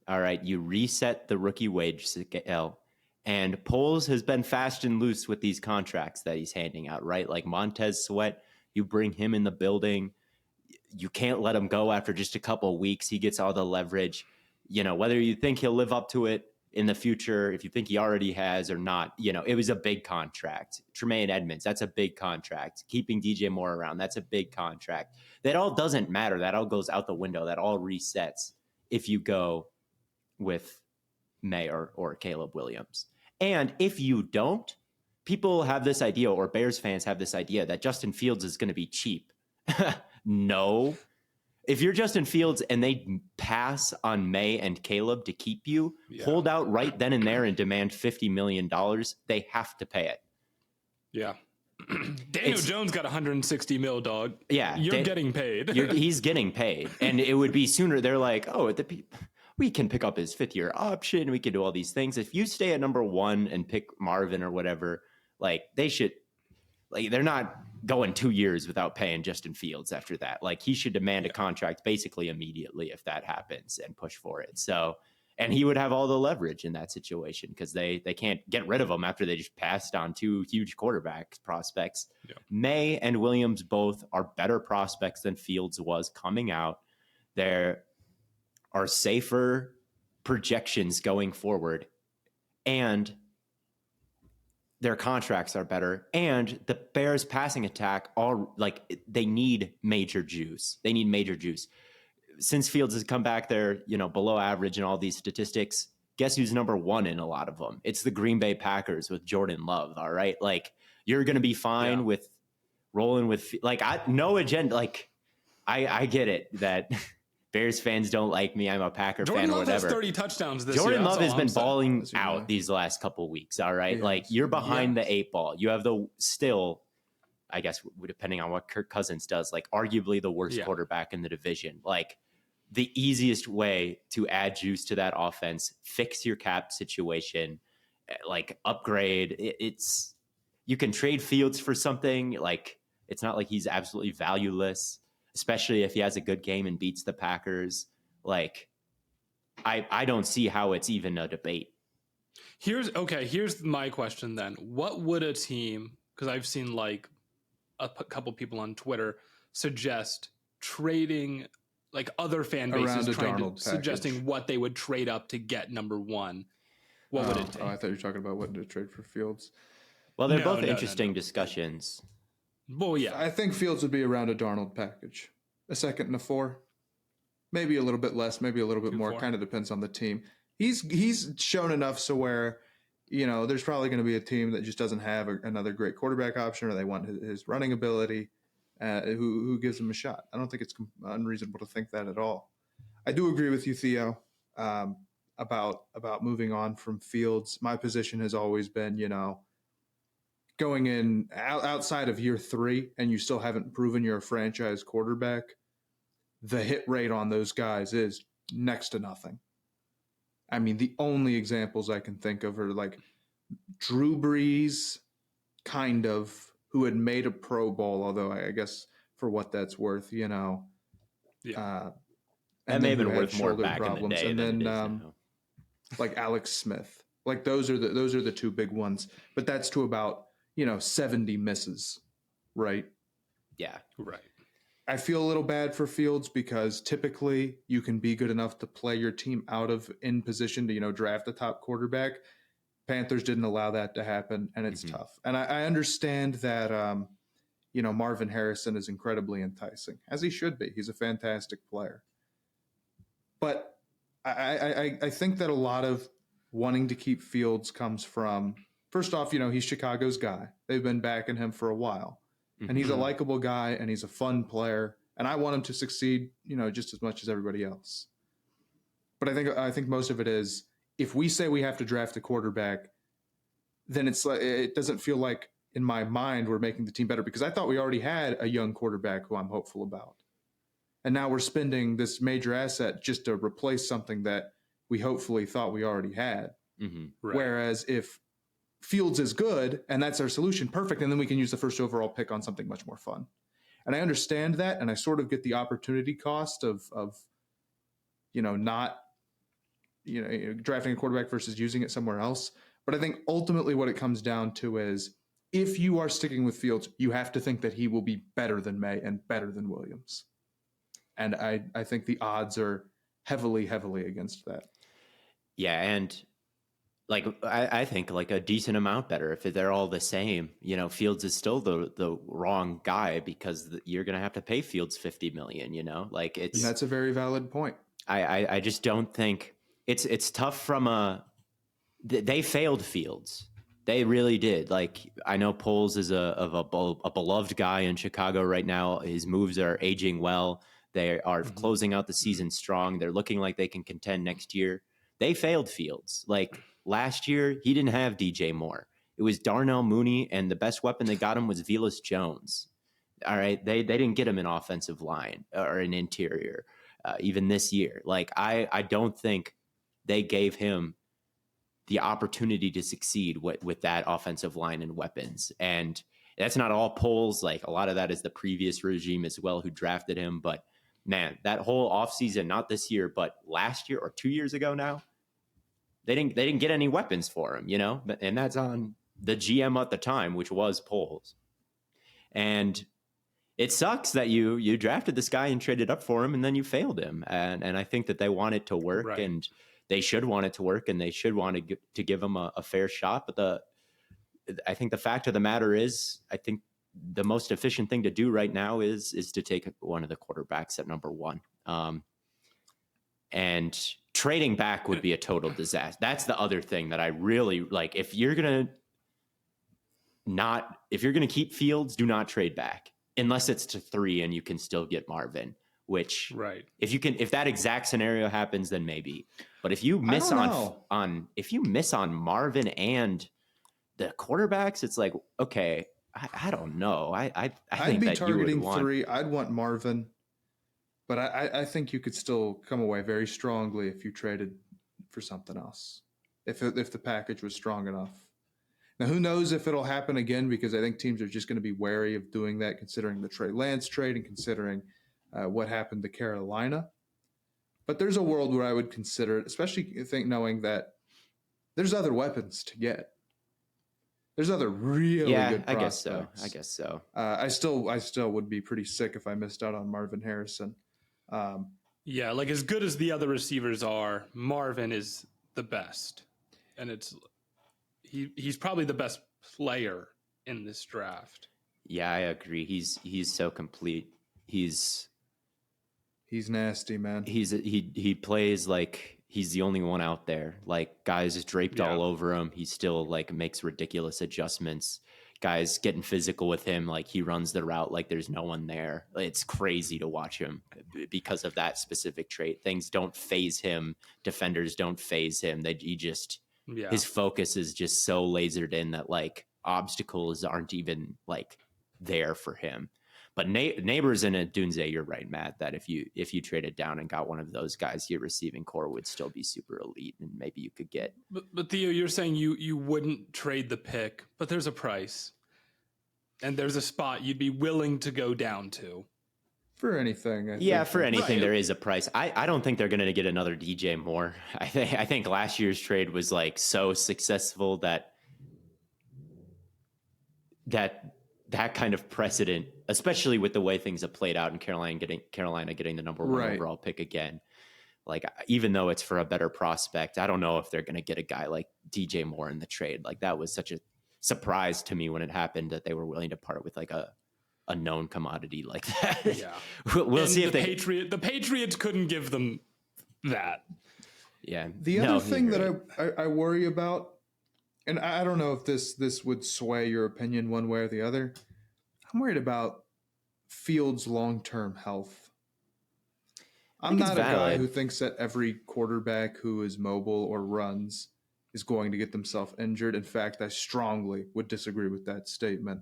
All right, you reset the rookie wage scale, and Poles has been fast and loose with these contracts that he's handing out, right? Like Montez Sweat, you bring him in the building. You can't let him go after just a couple of weeks. He gets all the leverage. You know, whether you think he'll live up to it in the future, if you think he already has or not, you know, it was a big contract. Tremaine Edmonds, that's a big contract. Keeping DJ Moore around, that's a big contract. That all doesn't matter. That all goes out the window. That all resets if you go with May or Caleb Williams. And if you don't, people have this idea, or Bears fans have this idea, that Justin Fields is going to be cheap No. If you're Justin Fields and they pass on May and Caleb to keep you, hold out right then and there and demand $50 million. They have to pay it. Yeah. Daniel Jones got 160 mil, dog. Yeah. You're getting paid. He's getting paid. And it would be sooner. They're like, oh, we can pick up his 5th-year option. We can do all these things. If you stay at number 1 and pick Marvin or whatever, like they should, like they're not going 2 years without paying Justin Fields after that. Like he should demand a contract basically immediately if that happens and push for it. So, and he would have all the leverage in that situation because they can't get rid of him after they just passed on 2 huge quarterback prospects. Yeah. May and Williams both are better prospects than Fields was coming out. There are safer projections going forward, and their contracts are better. And the Bears passing attack, they need major juice. They need major juice. Since Fields has come back there, below average in all these statistics, guess who's number 1 in a lot of them? It's the Green Bay Packers with Jordan Love. All right. Like you're going to be fine with rolling with no agenda. Like I get it that Bears fans don't like me. I'm a Packer fan or whatever. Jordan Love has 30 touchdowns this year. Jordan Love has been balling out these last couple weeks. All right. Yeah. Like you're behind the 8 ball. You have I guess, depending on what Kirk Cousins does, like arguably the worst quarterback in the division. Like the easiest way to add juice to that offense, fix your cap situation, like upgrade. You can trade Fields for something. Like it's not like he's absolutely valueless, especially if he has a good game and beats the Packers. Like I don't see how it's even a debate. Here's my question then. What would a team, because I've seen like a couple people on Twitter suggest trading, like other fan bases suggesting what they would trade up to get number 1. What would it take? I thought you were talking about what to trade for Fields. Well, they're both interesting discussions. Well, yeah. I think Fields would be around a Darnold package. A 2nd and a 4. Maybe a little bit less, maybe a little bit more. Kind of depends on the team. He's shown enough so where there's probably going to be a team that just doesn't have another great quarterback option, or they want his running ability, who gives him a shot. I don't think it's unreasonable to think that at all. I do agree with you, Theo, about moving on from Fields. My position has always been, going in outside of year 3 and you still haven't proven you're a franchise quarterback, the hit rate on those guys is next to nothing. I mean, the only examples I can think of are like Drew Brees, kind of, who had made a Pro Bowl, although I guess for what that's worth, that may have been worth more back in the day. And then like Alex Smith, like those are the 2 big ones, but that's to about 70 misses, right? Yeah, right. I feel a little bad for Fields because typically you can be good enough to play your team out of in position to, draft a top quarterback. Panthers didn't allow that to happen, and it's tough. And I understand that, Marvin Harrison is incredibly enticing, as he should be. He's a fantastic player. But I think that a lot of wanting to keep Fields comes from, first off, he's Chicago's guy. They've been backing him for a while. And he's a likable guy, and he's a fun player, and I want him to succeed, just as much as everybody else. But I think most of it is, if we say we have to draft a quarterback, then it doesn't feel like, in my mind, we're making the team better, because I thought we already had a young quarterback who I'm hopeful about, and now we're spending this major asset just to replace something that we hopefully thought we already had. Right. Whereas if Fields is good and that's our solution, perfect, and then we can use the 1st overall pick on something much more fun. And I understand that, and I sort of get the opportunity cost of not drafting a quarterback versus using it somewhere else. But I think ultimately what it comes down to is, if you are sticking with Fields, you have to think that he will be better than May and better than Williams. And I think the odds are heavily, heavily against that. Yeah, and like I think like a decent amount better. If they're all the same, Fields is still the wrong guy, because you're going to have to pay Fields $50 million. Like that's a very valid point. I just don't think it's tough from they failed Fields. They really did. Like, I know Poles is a beloved guy in Chicago right now. His moves are aging well. They are closing out the season strong. They're looking like they can contend next year. They failed Fields. Like last year, he didn't have DJ Moore. It was Darnell Mooney, and the best weapon they got him was Velus Jones. All right, they didn't get him an offensive line or an interior even this year. Like I don't think they gave him the opportunity to succeed with that offensive line and weapons. And that's not all Poles. Like a lot of that is the previous regime as well who drafted him. But man, that whole offseason, not this year, but last year or 2 years ago now, they didn't get any weapons for him, you know? And that's on the GM at the time, which was Poles. And it sucks that you drafted this guy and traded up for him and then you failed him. And I think that they want it to work, right. And they should want it to work, and they should want to give him a fair shot. But I think the fact of the matter is, I think the most efficient thing to do right now is to take one of the quarterbacks at number one. And trading back would be a total disaster. That's the other thing that I really like. If you're gonna keep Fields, do not trade back unless it's to 3 and you can still get Marvin. Which, right? If that exact scenario happens, then maybe. But if you miss on Marvin and the quarterbacks, it's like, okay, I don't know. I think I'd be that targeting you would 3. I'd want Marvin, but I think you could still come away very strongly if you traded for something else. If the package was strong enough. Now, who knows if it'll happen again? Because I think teams are just going to be wary of doing that, considering the Trey Lance trade and considering what happened to Carolina. But there's a world where I would consider it, especially knowing that there's other weapons to get. There's other really good prospects. I guess so. I still would be pretty sick if I missed out on Marvin Harrison. Yeah, like as good as the other receivers are, Marvin is the best. And he's probably the best player in this draft. Yeah, I agree. He's so complete. He's nasty, man. He plays like he's the only one out there. Like guys is draped all over him. He still like makes ridiculous adjustments. Guys getting physical with him. Like he runs the route like there's no one there. It's crazy to watch him because of that specific trait. Things don't phase him. Defenders don't phase him. His focus is just so lasered in that like obstacles aren't even like there for him. But Neighbors and Dunze, you're right, Matt, that if you traded down and got one of those guys, your receiving core would still be super elite, and maybe you could get. But Theo, you're saying you wouldn't trade the pick, but there's a price, and there's a spot you'd be willing to go down to. For anything. For anything, there is a price. I don't think they're going to get another DJ Moore. I think last year's trade was like so successful that kind of precedent, especially with the way things have played out in Carolina getting the number 1 overall pick again. Like, even though it's for a better prospect, I don't know if they're going to get a guy like DJ Moore in the trade. Like, that was such a surprise to me when it happened that they were willing to part with like a known commodity like that. Yeah. we'll see if the Patriots couldn't give them that. Yeah. The other thing that I worry about, and I don't know if this would sway your opinion one way or the other, I'm worried about Fields' long-term health. I'm not a guy who thinks that every quarterback who is mobile or runs is going to get themselves injured. In fact, I strongly would disagree with that statement.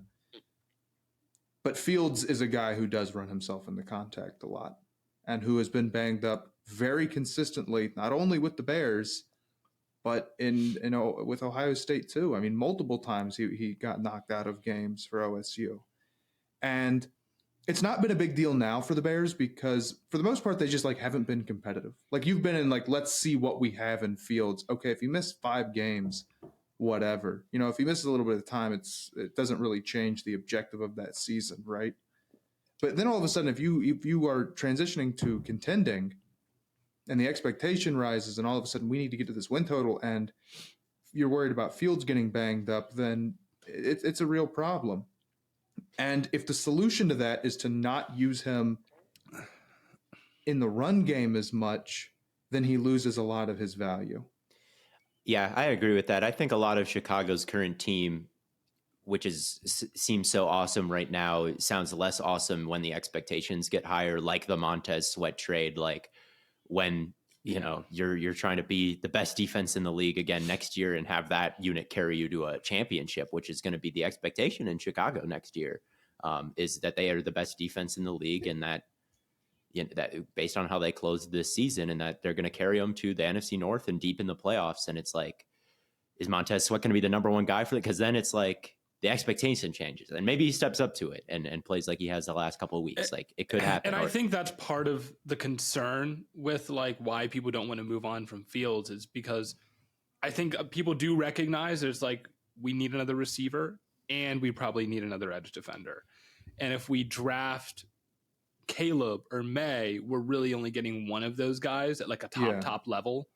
But Fields is a guy who does run himself into contact a lot and who has been banged up very consistently, not only with the Bears, but with Ohio State too. I mean, multiple times he got knocked out of games for OSU. And it's not been a big deal now for the Bears because for the most part, they just like haven't been competitive. Like you've been in like, let's see what we have in Fields. Okay, if you miss 5 games, whatever. You know, if he misses a little bit of time, it doesn't really change the objective of that season, right? But then all of a sudden, if you are transitioning to contending and the expectation rises and all of a sudden we need to get to this win total and you're worried about Fields getting banged up, then it's a real problem. And if the solution to that is to not use him in the run game as much, then he loses a lot of his value. Yeah, I agree with that. I think a lot of Chicago's current team, which seems so awesome right now, it sounds less awesome when the expectations get higher, like the Montez Sweat trade, like when you're trying to be the best defense in the league again next year and have that unit carry you to a championship, which is going to be the expectation in Chicago next year, is that they are the best defense in the league, and that that based on how they closed this season, and that they're going to carry them to the NFC North and deep in the playoffs. And it's like, is Montez Sweat going to be the number one guy for it? Because then it's like the expectation changes, and maybe he steps up to it and plays like he has the last couple of weeks. Like, it could happen. And I think that's part of the concern with like why people don't want to move on from Fields, is because I think people do recognize there's like, we need another receiver and we probably need another edge defender. And if we draft Caleb or May, we're really only getting one of those guys at like a top level.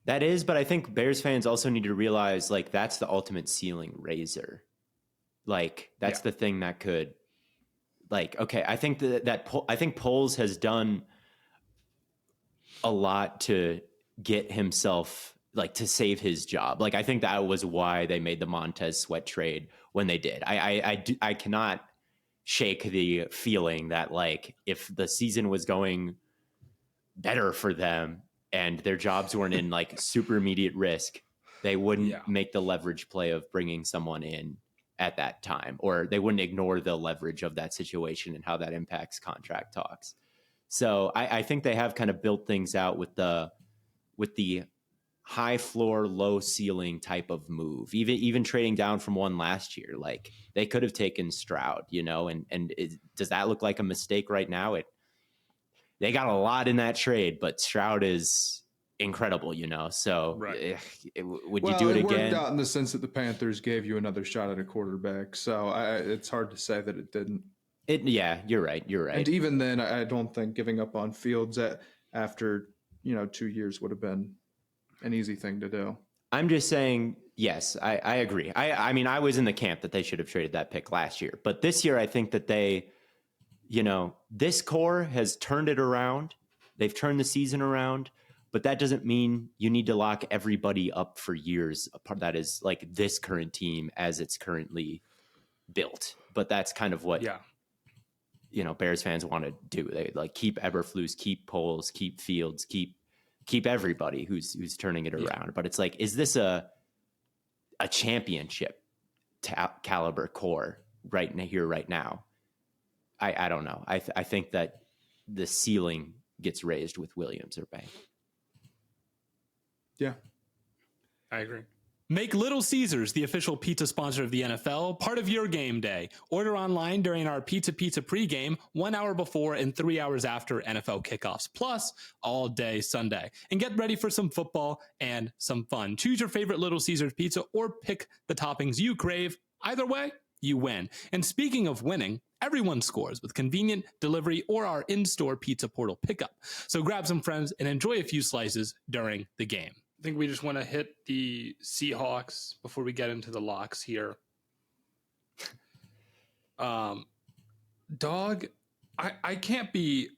That is, but I think Bears fans also need to realize, like, that's the ultimate ceiling raiser. Like, that's the thing that could, like, okay, I think I think Poles has done a lot to get himself, like, to save his job. Like, I think that was why they made the Montez Sweat trade when they did. I cannot shake the feeling that, like, if the season was going better for them and their jobs weren't in like super immediate risk, they wouldn't make the leverage play of bringing someone in at that time, or they wouldn't ignore the leverage of that situation and how that impacts contract talks. So I think they have kind of built things out with the high floor, low ceiling type of move. Even trading down from one last year, like, they could have taken Stroud, does that look like a mistake right now? They got a lot in that trade, but Stroud is incredible, So would you do it again? It worked out in the sense that the Panthers gave you another shot at a quarterback, so it's hard to say that it didn't. You're right. And even then, I don't think giving up on Fields after 2 years would have been an easy thing to do. I'm just saying, yes, I agree. I mean, I was in the camp that they should have traded that pick last year, but this year I think that they, this core has turned it around. They've turned the season around, but that doesn't mean you need to lock everybody up for years. That is like this current team as it's currently built. But that's kind of what, Bears fans want to do. They like keep Eberflus, keep Poles, keep Fields, keep everybody who's turning it around. But it's like, is this a championship caliber core right now? I don't know. I think that the ceiling gets raised with Williams or Bay. Yeah, I agree. Make Little Caesars the official pizza sponsor of the NFL part of your game day. Order online during our Pizza pregame 1 hour before and 3 hours after NFL kickoffs, plus all day Sunday. And get ready for some football and some fun. Choose your favorite Little Caesars pizza or pick the toppings you crave. Either way, you win. And speaking of winning, everyone scores with convenient delivery or our in-store pizza portal pickup. So grab some friends and enjoy a few slices during the game. I think we just want to hit the Seahawks before we get into the locks here. Dog, I can't be...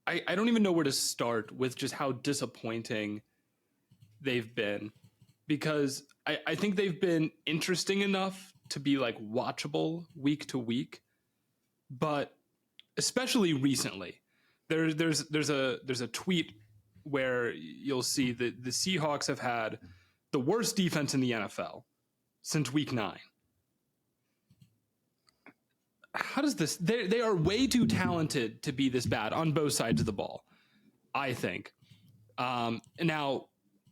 I don't even know where to start with just how disappointing they've been, because I think they've been interesting enough to be like watchable week to week, but especially recently, there's a tweet where you'll see that the Seahawks have had the worst defense in the NFL since week 9. How does this? They are way too talented to be this bad on both sides of the ball, I think. Now,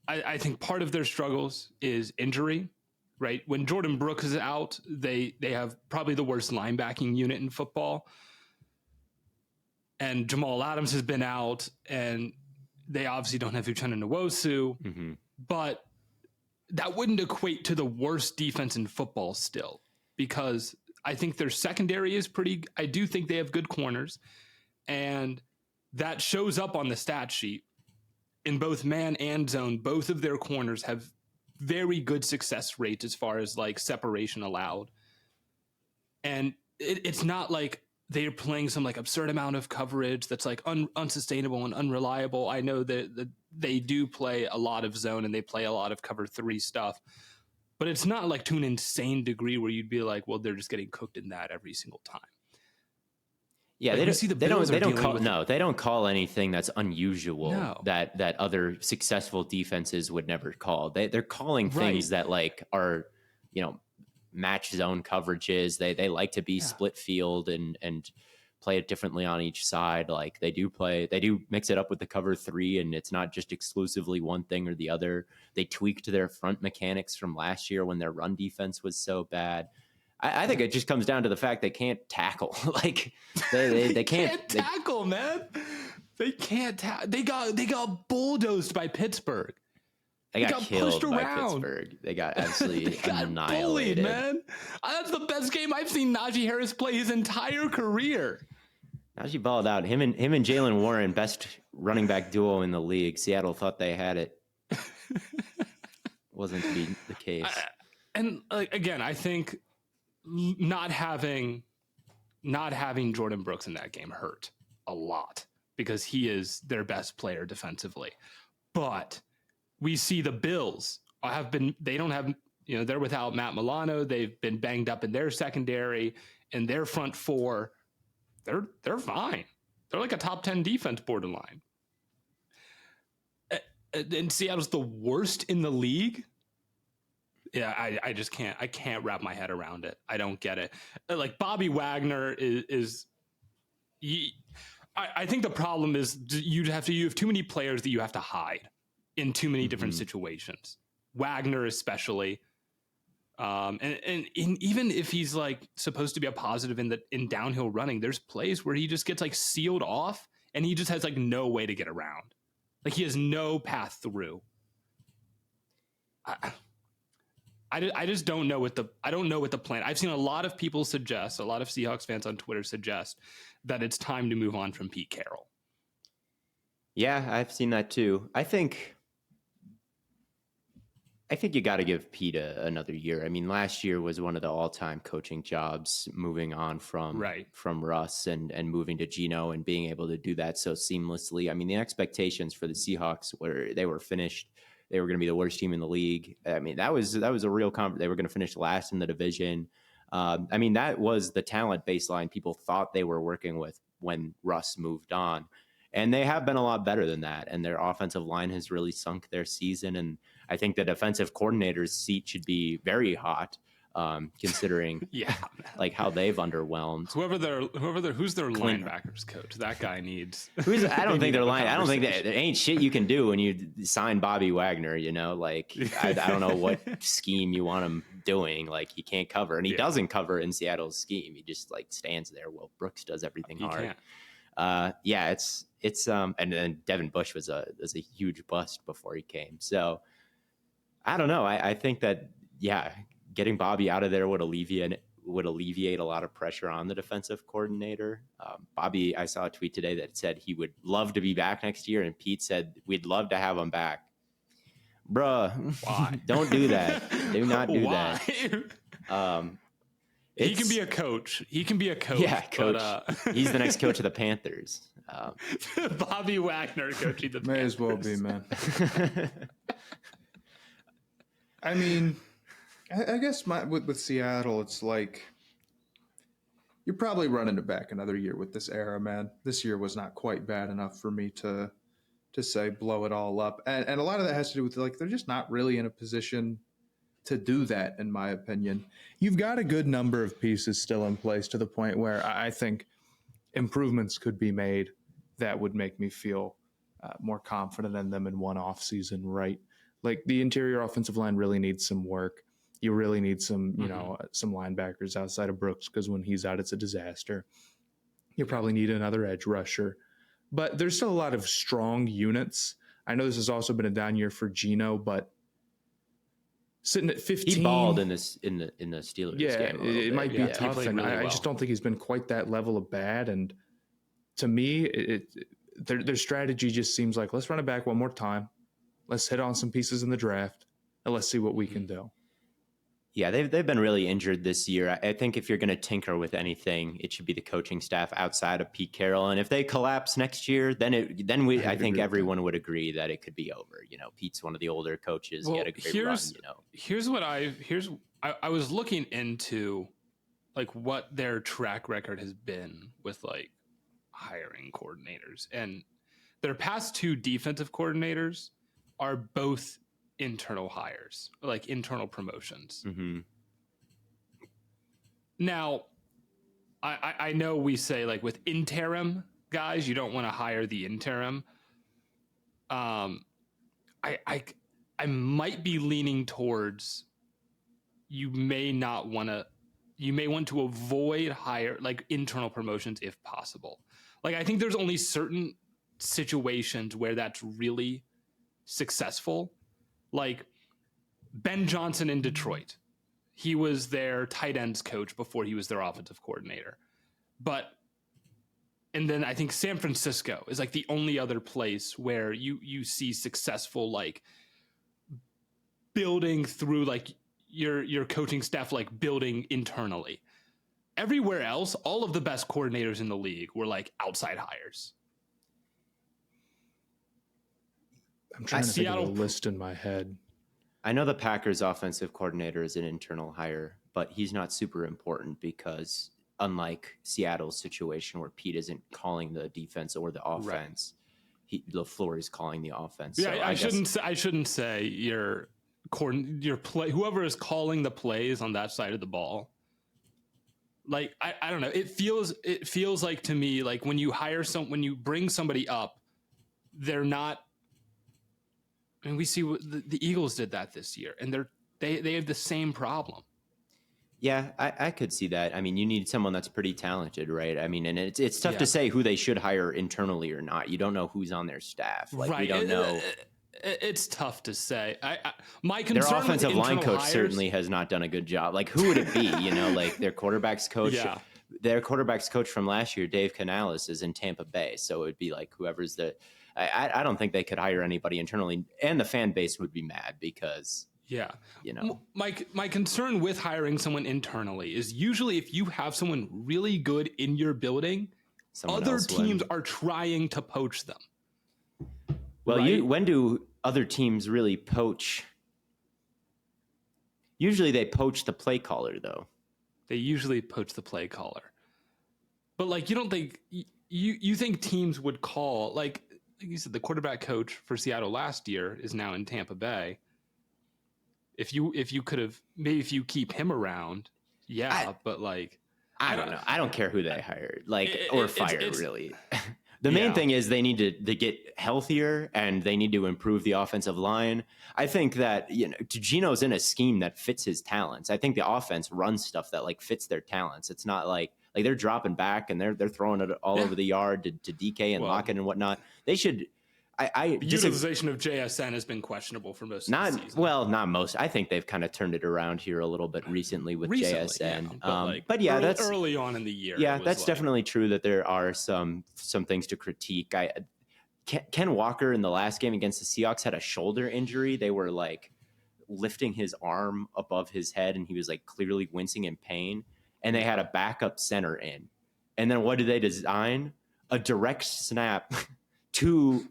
I think part of their struggles is injury. Right, when Jordan Brooks is out, they have probably the worst linebacking unit in football, and Jamal Adams has been out, and they obviously don't have Uchenna Nwosu, but that wouldn't equate to the worst defense in football still, because I think their secondary is pretty. I do think they have good corners, and that shows up on the stat sheet in both man and zone. Both of their corners have very good success rates as far as like separation allowed. And it's not like they're playing some like absurd amount of coverage that's like unsustainable and unreliable. I know that they do play a lot of zone and they play a lot of cover 3 stuff, but it's not like to an insane degree where you'd be like, well, they're just getting cooked in that every single time. Yeah, like they don't call anything that's unusual that other successful defenses would never call. They're calling things that like are, match zone coverages. They like to be split field and play it differently on each side. Like they do mix it up with the cover 3, and it's not just exclusively one thing or the other. They tweaked their front mechanics from last year when their run defense was so bad. I think it just comes down to the fact they can't tackle. Like they can't tackle, man. They can't tackle. They got bulldozed by Pittsburgh. They got killed by Pittsburgh. They got absolutely annihilated, bullied, man. That's the best game I've seen Najee Harris play his entire career. Najee balled out. Him and Jalen Warren, best running back duo in the league. Seattle thought they had it. Wasn't to be the case. And again, I think not having Jordan Brooks in that game hurt a lot because he is their best player defensively. But we see the Bills they're without Matt Milano. They've been banged up in their secondary, and their front 4, they're fine. They're like a top 10 defense borderline. And Seattle's the worst in the league. Yeah, I just can't. I can't wrap my head around it. I don't get it. Like Bobby Wagner I think the problem is you have too many players that you have to hide in too many different situations. Wagner especially, and even if he's like supposed to be a positive in downhill running, there's plays where he just gets like sealed off and he just has like no way to get around. Like he has no path through. I just don't know what the plan. I've seen a lot of people suggest, a lot of Seahawks fans on Twitter suggest that it's time to move on from Pete Carroll. Yeah, I've seen that too. I think you got to give Pete another year. I mean, last year was one of the all-time coaching jobs, moving on from Russ and moving to Geno and being able to do that so seamlessly. I mean, the expectations for the Seahawks they were finished. They were going to be the worst team in the league. I mean, that was a real they were going to finish last in the division. I mean, that was the talent baseline people thought they were working with when Russ moved on. And they have been a lot better than that. And their offensive line has really sunk their season. And I think the defensive coordinator's seat should be very hot, considering like how they've underwhelmed. Who's their linebackers coach? That guy needs. I don't think there ain't shit you can do when you sign Bobby Wagner. Like I don't know what scheme you want him doing. Like he can't cover, and he doesn't cover in Seattle's scheme. He just like stands there while Brooks does everything hard. It's and then Devin Bush was a huge bust before he came. So I don't know. I think that getting Bobby out of there would alleviate a lot of pressure on the defensive coordinator. Bobby, I saw a tweet today that said he would love to be back next year, and Pete said we'd love to have him back. Bruh, why? Don't do that. Do not do that. He can be a coach. Yeah, coach. But, he's the next coach of the Panthers. Bobby Wagner coaching the Panthers. May as well be, man. I mean, I guess with Seattle, it's like you're probably running it back another year with this era, man. This year was not quite bad enough for me to say blow it all up. And a lot of that has to do with like they're just not really in a position to do that, in my opinion. You've got a good number of pieces still in place to the point where I think improvements could be made that would make me feel more confident in them in one off season, right? Like the interior offensive line really needs some work. You really need some, some linebackers outside of Brooks because when he's out, it's a disaster. You probably need another edge rusher. But there's still a lot of strong units. I know this has also been a down year for Geno, but sitting at 15, he balled in the Steelers game. It might be tough, and I just don't think he's been quite that level of bad. And to me, their strategy just seems like let's run it back one more time, let's hit on some pieces in the draft, and let's see what we can do. Yeah, they've been really injured this year. I think if you're going to tinker with anything, it should be the coaching staff outside of Pete Carroll. And if they collapse next year, I think everyone would agree that it could be over. You know, Pete's one of the older coaches. He had a great run. You know, I was looking into like what their track record has been with like hiring coordinators, and their past two defensive coordinators are both internal hires, like internal promotions. Mm-hmm. Now, I know we say like with interim guys, you don't want to hire the interim. I might be leaning towards you may want to avoid hire like internal promotions if possible. Like I think there's only certain situations where that's really successful. Like Ben Johnson in Detroit. He was their tight ends coach before he was their offensive coordinator. And then I think San Francisco is like the only other place where you see successful like building through like your coaching staff, like building internally. Everywhere else, all of the best coordinators in the league were like outside hires. I'm trying to think of a list in my head. I know the Packers offensive coordinator is an internal hire, but he's not super important because unlike Seattle's situation where Pete isn't calling the defense or the offense, LaFleur is calling the offense. Yeah, so I shouldn't say your play, whoever is calling the plays on that side of the ball. Like I don't know. It feels like to me like when you bring somebody up, they're not. I mean, we see what the Eagles did that this year, and they have the same problem. Yeah, I could see that. I mean, you need someone that's pretty talented, right? I mean, and it's tough to say who they should hire internally or not. You don't know who's on their staff. Like we don't know. It's tough to say. My concern their offensive line coach hires, certainly has not done a good job. Like who would it be? You know, like their quarterback's coach. Yeah. Their quarterback's coach from last year, Dave Canales, is in Tampa Bay. So it would be like whoever's the. I don't think they could hire anybody internally, and the fan base would be mad because. Yeah. You know, my concern with hiring someone internally is usually if you have someone really good in your building, other teams are trying to poach them. Well, right? When do other teams really poach? Usually they poach the play caller, though. They usually poach the play caller. But like, you don't think you think teams would call like you said, the quarterback coach for Seattle last year is now in Tampa Bay. If you could have maybe if you keep him around, but like I don't know. I don't care who they hired, or fired. Really, the main thing is they need to get healthier and they need to improve the offensive line. I think that Gino's in a scheme that fits his talents. I think the offense runs stuff that like fits their talents. It's not like they're dropping back and they're throwing it all over the yard to DK and Lockett and whatnot. They should. The utilization of JSN has been questionable for most of the season. Well, not most. I think they've kind of turned it around here a little bit recently with JSN. Yeah, that's early on in the year. Yeah, that's definitely true that there are some things to critique. Ken Walker in the last game against the Seahawks had a shoulder injury. They were like lifting his arm above his head and he was like clearly wincing in pain. And they had a backup center in. And then what did they design? A direct snap to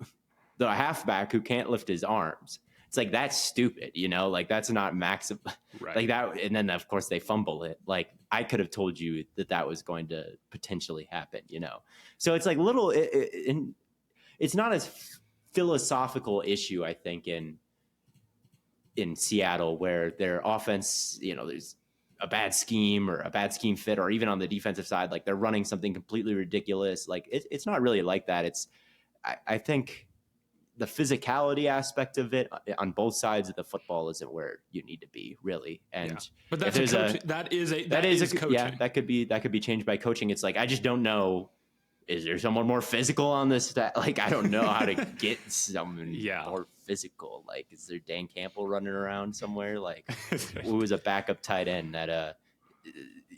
the halfback who can't lift his arms. It's like, that's stupid, like that's not max right. Like that. And then of course they fumble it. Like I could have told you that was going to potentially happen, So it's like it's not as philosophical issue, I think in Seattle where their offense, there's a bad scheme or a bad scheme fit, or even on the defensive side, like they're running something completely ridiculous. Like it's not really like that. I think the physicality aspect of it on both sides of the football isn't where you need to be really. And but that is coaching. Yeah, that could be changed by coaching. It's like, I just don't know. Is there someone more physical on this? Like, I don't know how to get someone more physical. Like, is there Dan Campbell running around somewhere? Like, who was a backup tight end that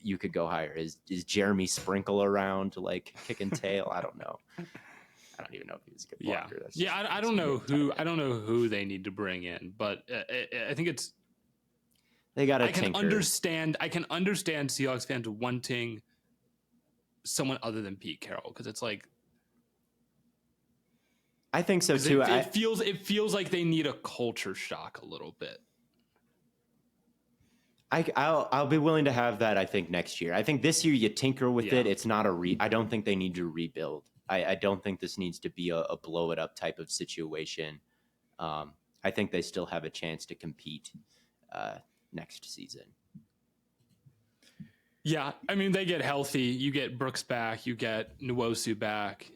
you could go hire? Is Jeremy Sprinkle around, like kicking tail? I don't know. I don't even know if he was a good blocker. I don't know who they need to bring in, but I think it's They got to I can tinker. understand Seahawks fans wanting someone other than Pete Carroll, because it's like, I think so too. It feels like they need a culture shock a little bit. I'll be willing to have that. I think next year. I think this year you tinker with it. It's not I don't think they need to rebuild. I don't think this needs to be a blow it up type of situation. I think they still have a chance to compete next season. Yeah, I mean, they get healthy. You get Brooks back. You get Nwosu back.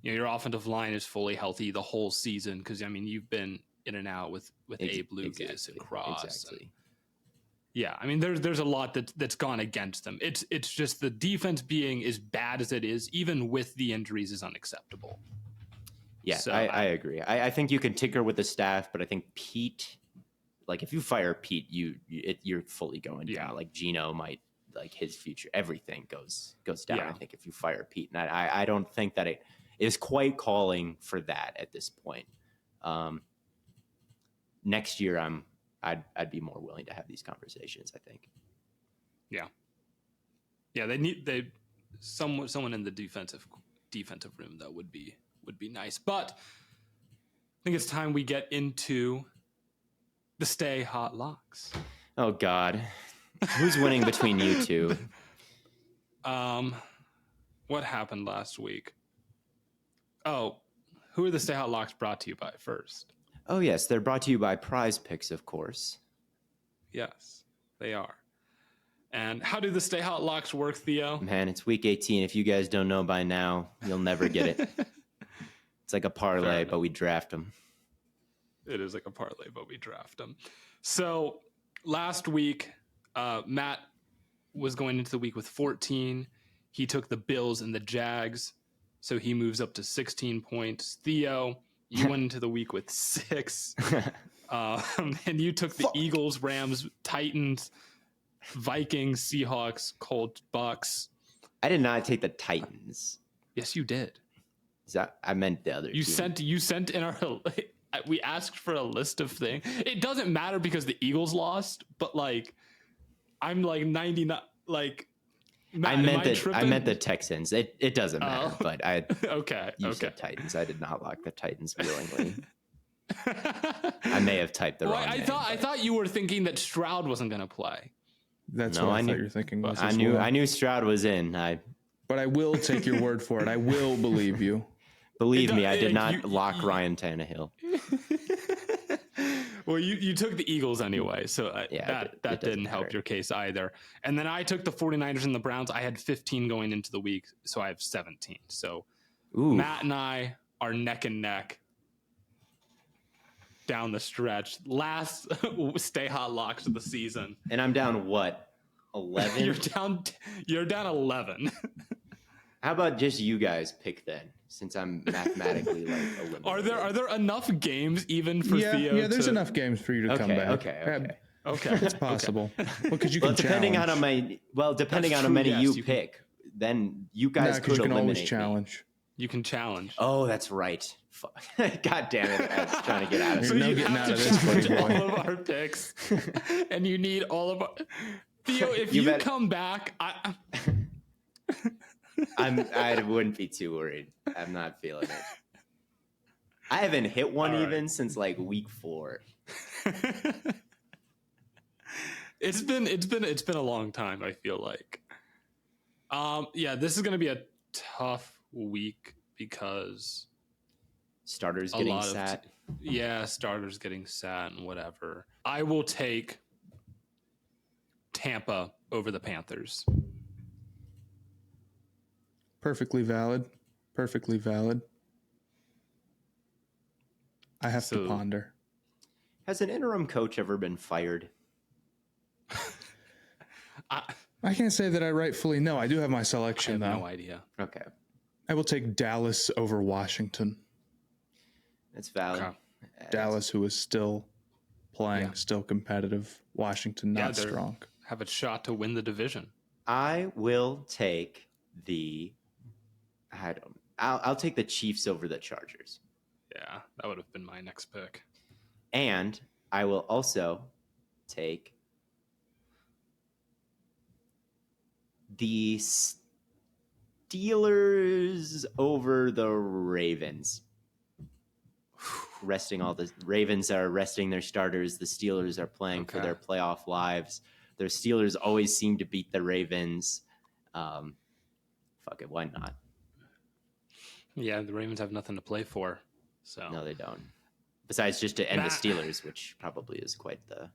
You know, your offensive line is fully healthy the whole season, because I mean, you've been in and out with Abe Lucas and Cross. Exactly. Yeah, I mean, there's a lot that's gone against them. It's just the defense being as bad as it is, even with the injuries, is unacceptable. Yeah, so I agree. I think you can tinker with the staff, but I think Pete, like if you fire Pete, you're fully going down. Like Gino might, like his future, everything goes down. I think if you fire Pete, and I don't think that it is quite calling for that at this point. Next year, I'd be more willing to have these conversations, I think. Yeah. They need someone in the defensive room though would be nice. But I think it's time we get into the Stay Hot Locks. Oh God. Who's winning between you two? What happened last week? Oh, who are the Stay Hot Locks brought to you by first? Oh yes, they're brought to you by Prize Picks, of course. Yes, they are. And how do the Stay Hot Locks work, Theo? Man, it's week 18. If you guys don't know by now, you'll never get it. It's like a parlay, but we draft them. It is like a parlay, but we draft them. So last week, Matt was going into the week with 14. He took the Bills and the Jags, so he moves up to 16 points. Theo, you went into the week with 6. And you took the Eagles, Rams, Titans, Vikings, Seahawks, Colts, Bucks. I did not take the Titans. Yes, you did. I meant the other team. You sent in our... We asked for a list of things. It doesn't matter because the Eagles lost, but like, I'm like 99. Like, Matt, I meant the Texans. It doesn't matter, but I okay. said Titans. I did not lock the Titans willingly. I may have typed the wrong name. I thought you were thinking that Stroud wasn't going to play. That's what I thought you were thinking. I knew Stroud was in. But I will take your word for it. I will believe you. Believe me, I did not lock Ryan Tannehill. Well, you took the Eagles anyway, so that didn't help your case either. And then I took the 49ers and the Browns. I had 15 going into the week, so I have 17. So Matt and I are neck and neck down the stretch. Last Stay Hot Locks of the season. And I'm down what? 11? You're down 11. How about just you guys pick then, since I'm mathematically like eliminated? Are there enough games even for Theo? Yeah, there's enough games for you to come back. Okay. It's possible. Because you can depending on how many you pick, then you guys could you can eliminate always challenge. You can challenge. Oh, that's right. Fuck. God damn it! I was trying to get out of it. So you have to challenge all of our picks, and you need all of our. Theo, if you come back, I wouldn't be too worried. I'm not feeling it. I haven't hit one even since like week 4. It's been a long time, I feel like. This is gonna be a tough week because starters getting sat. Starters getting sat and whatever. I will take Tampa over the Panthers. Perfectly valid. I have to ponder. Has an interim coach ever been fired? I can't say that I rightfully know. I do have my selection, though. No idea. Okay. I will take Dallas over Washington. That's valid. Okay. Dallas, who is still playing, still competitive. Washington, not strong. Have a shot to win the division. I will take I'll take the Chiefs over the Chargers. Yeah, that would have been my next pick. And I will also take the Steelers over the Ravens. The Ravens are resting their starters. The Steelers are playing for their playoff lives. The Steelers always seem to beat the Ravens. Fuck it, why not? Yeah, the Ravens have nothing to play for. So No, they don't. Besides just to end the Steelers, which probably is quite the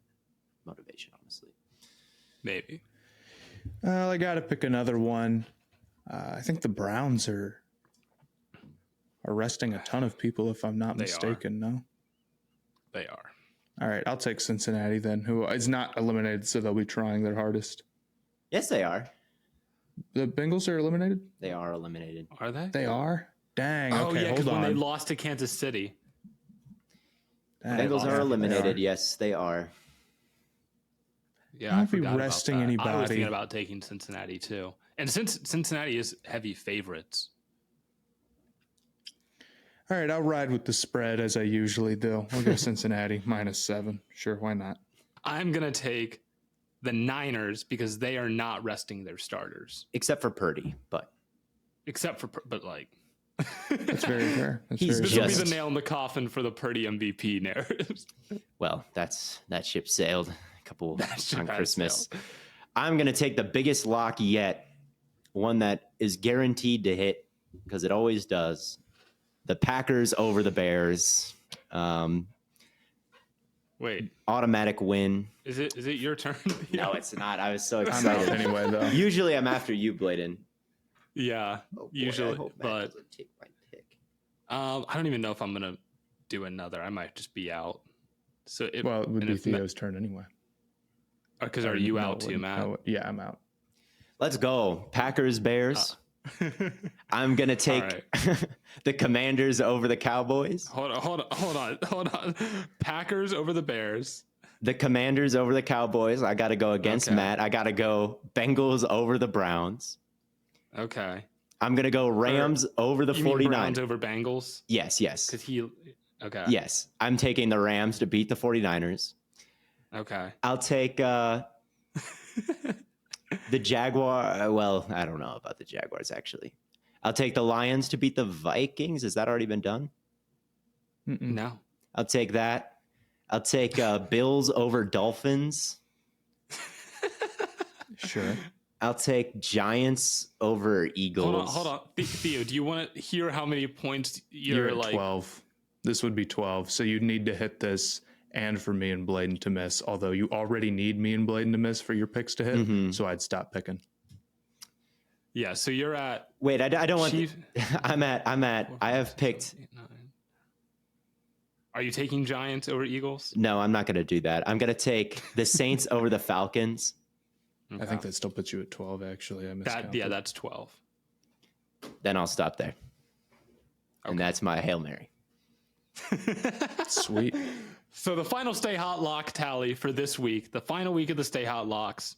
motivation, honestly. Maybe. Well, I got to pick another one. I think the Browns are arresting a ton of people, if I'm not mistaken. No, they are. All right, I'll take Cincinnati then, who is not eliminated, so they'll be trying their hardest. Yes, they are. The Bengals are eliminated? They are eliminated. Are they? They are? Dang, oh, okay, yeah, hold on. When they lost to Kansas City. Bengals are eliminated. Yes, they are. Yeah, I forgot about resting that. anybody. I was thinking about taking Cincinnati too. And since Cincinnati is heavy favorites. All right, I'll ride with the spread as I usually do. I'll go Cincinnati -7. Sure, why not? I'm going to take the Niners because they are not resting their starters. Except for Purdy, but like... That's very fair. This will be the nail in the coffin for the Purdy MVP narratives. Well, that ship sailed a couple on Christmas. Sailed. I'm going to take the biggest lock yet, one that is guaranteed to hit because it always does. The Packers over the Bears. Wait. Automatic win. Is it your turn? No, it's not. I was so excited. Anyway, though. Usually I'm after you, Blaiden. Yeah, boy, usually. I hope Matt But doesn't take my pick. I don't even know if I'm going to do another. I might just be out. So it would be Theo's turn anyway. Because are you out too, Matt? No, yeah, I'm out. Let's go. Packers, Bears. I'm going to take the Commanders over the Cowboys. Hold on. Packers over the Bears. The Commanders over the Cowboys. I got to go against Matt. I got to go Bengals over the Browns. Okay. I'm going to go Rams over the 49ers. Browns over Bengals? Yes. Okay. Yes. I'm taking the Rams to beat the 49ers. Okay. I'll take the Jaguar. Well, I don't know about the Jaguars, actually. I'll take the Lions to beat the Vikings. Has that already been done? No. I'll take that. I'll take Bills over Dolphins. Sure. I'll take Giants over Eagles. Hold on. Theo, do you want to hear how many points you're at like 12? This would be 12. So you'd need to hit this and for me and Blaiden to miss, although you already need me and Blaiden to miss for your picks to hit. Mm-hmm. So I'd stop picking. Yeah, so you're at... Wait, I don't want... I have picked... Are you taking Giants over Eagles? No, I'm not going to do that. I'm going to take the Saints over the Falcons. Okay. I think that still puts you at 12, actually. I miscounted. Yeah, that's 12. Then I'll stop there. Okay. And that's my Hail Mary. Sweet. So the final Stay Hot lock tally for this week, the final week of the Stay Hot locks.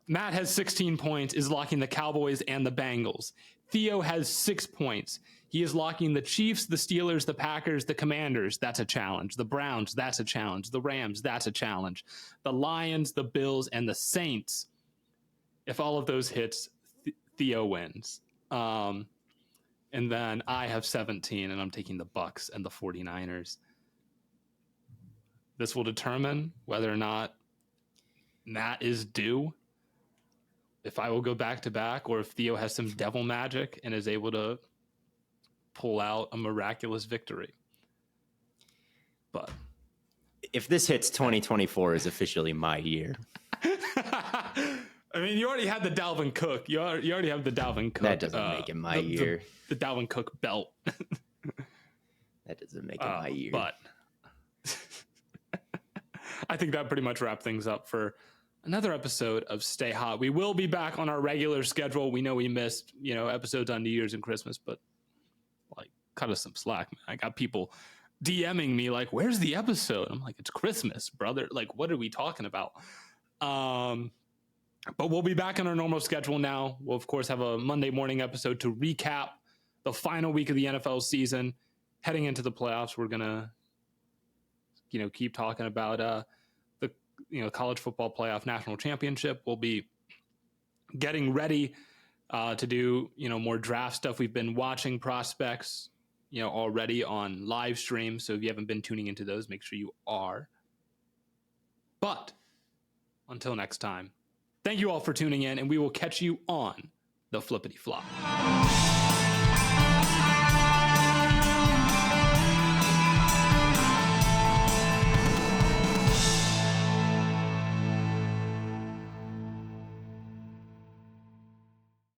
Matt has 16 points, is locking the Cowboys and the Bengals. Theo has 6 points. He is locking the Chiefs, the Steelers, the Packers, the Commanders. That's a challenge. The Browns, that's a challenge. The Rams, that's a challenge. The Lions, the Bills, and the Saints. If all of those hits, Theo wins. And then I have 17, and I'm taking the Bucks and the 49ers. This will determine whether or not Matt is due, if I will go back-to-back, or if Theo has some devil magic and is able to pull out a miraculous victory. But if this hits, 2024 is officially my year. I mean, you already had the Dalvin Cook. You already have the Dalvin Cook. That doesn't make it my year. The Dalvin Cook belt. That doesn't make it my year. But I think that pretty much wraps things up for another episode of Stay Hot. We will be back on our regular schedule. We know we missed, episodes on New Year's and Christmas, but cut us some slack, man. I got people DMing me like, where's the episode? I'm like, it's Christmas, brother. Like, what are we talking about? But we'll be back on our normal schedule now. We'll, of course, have a Monday morning episode to recap the final week of the NFL season. Heading into the playoffs, we're going to, keep talking about the college football playoff national championship. We'll be getting ready to do, more draft stuff. We've been watching prospects, already on live stream. So if you haven't been tuning into those, make sure you are. But until next time, thank you all for tuning in, and we will catch you on the flippity flop.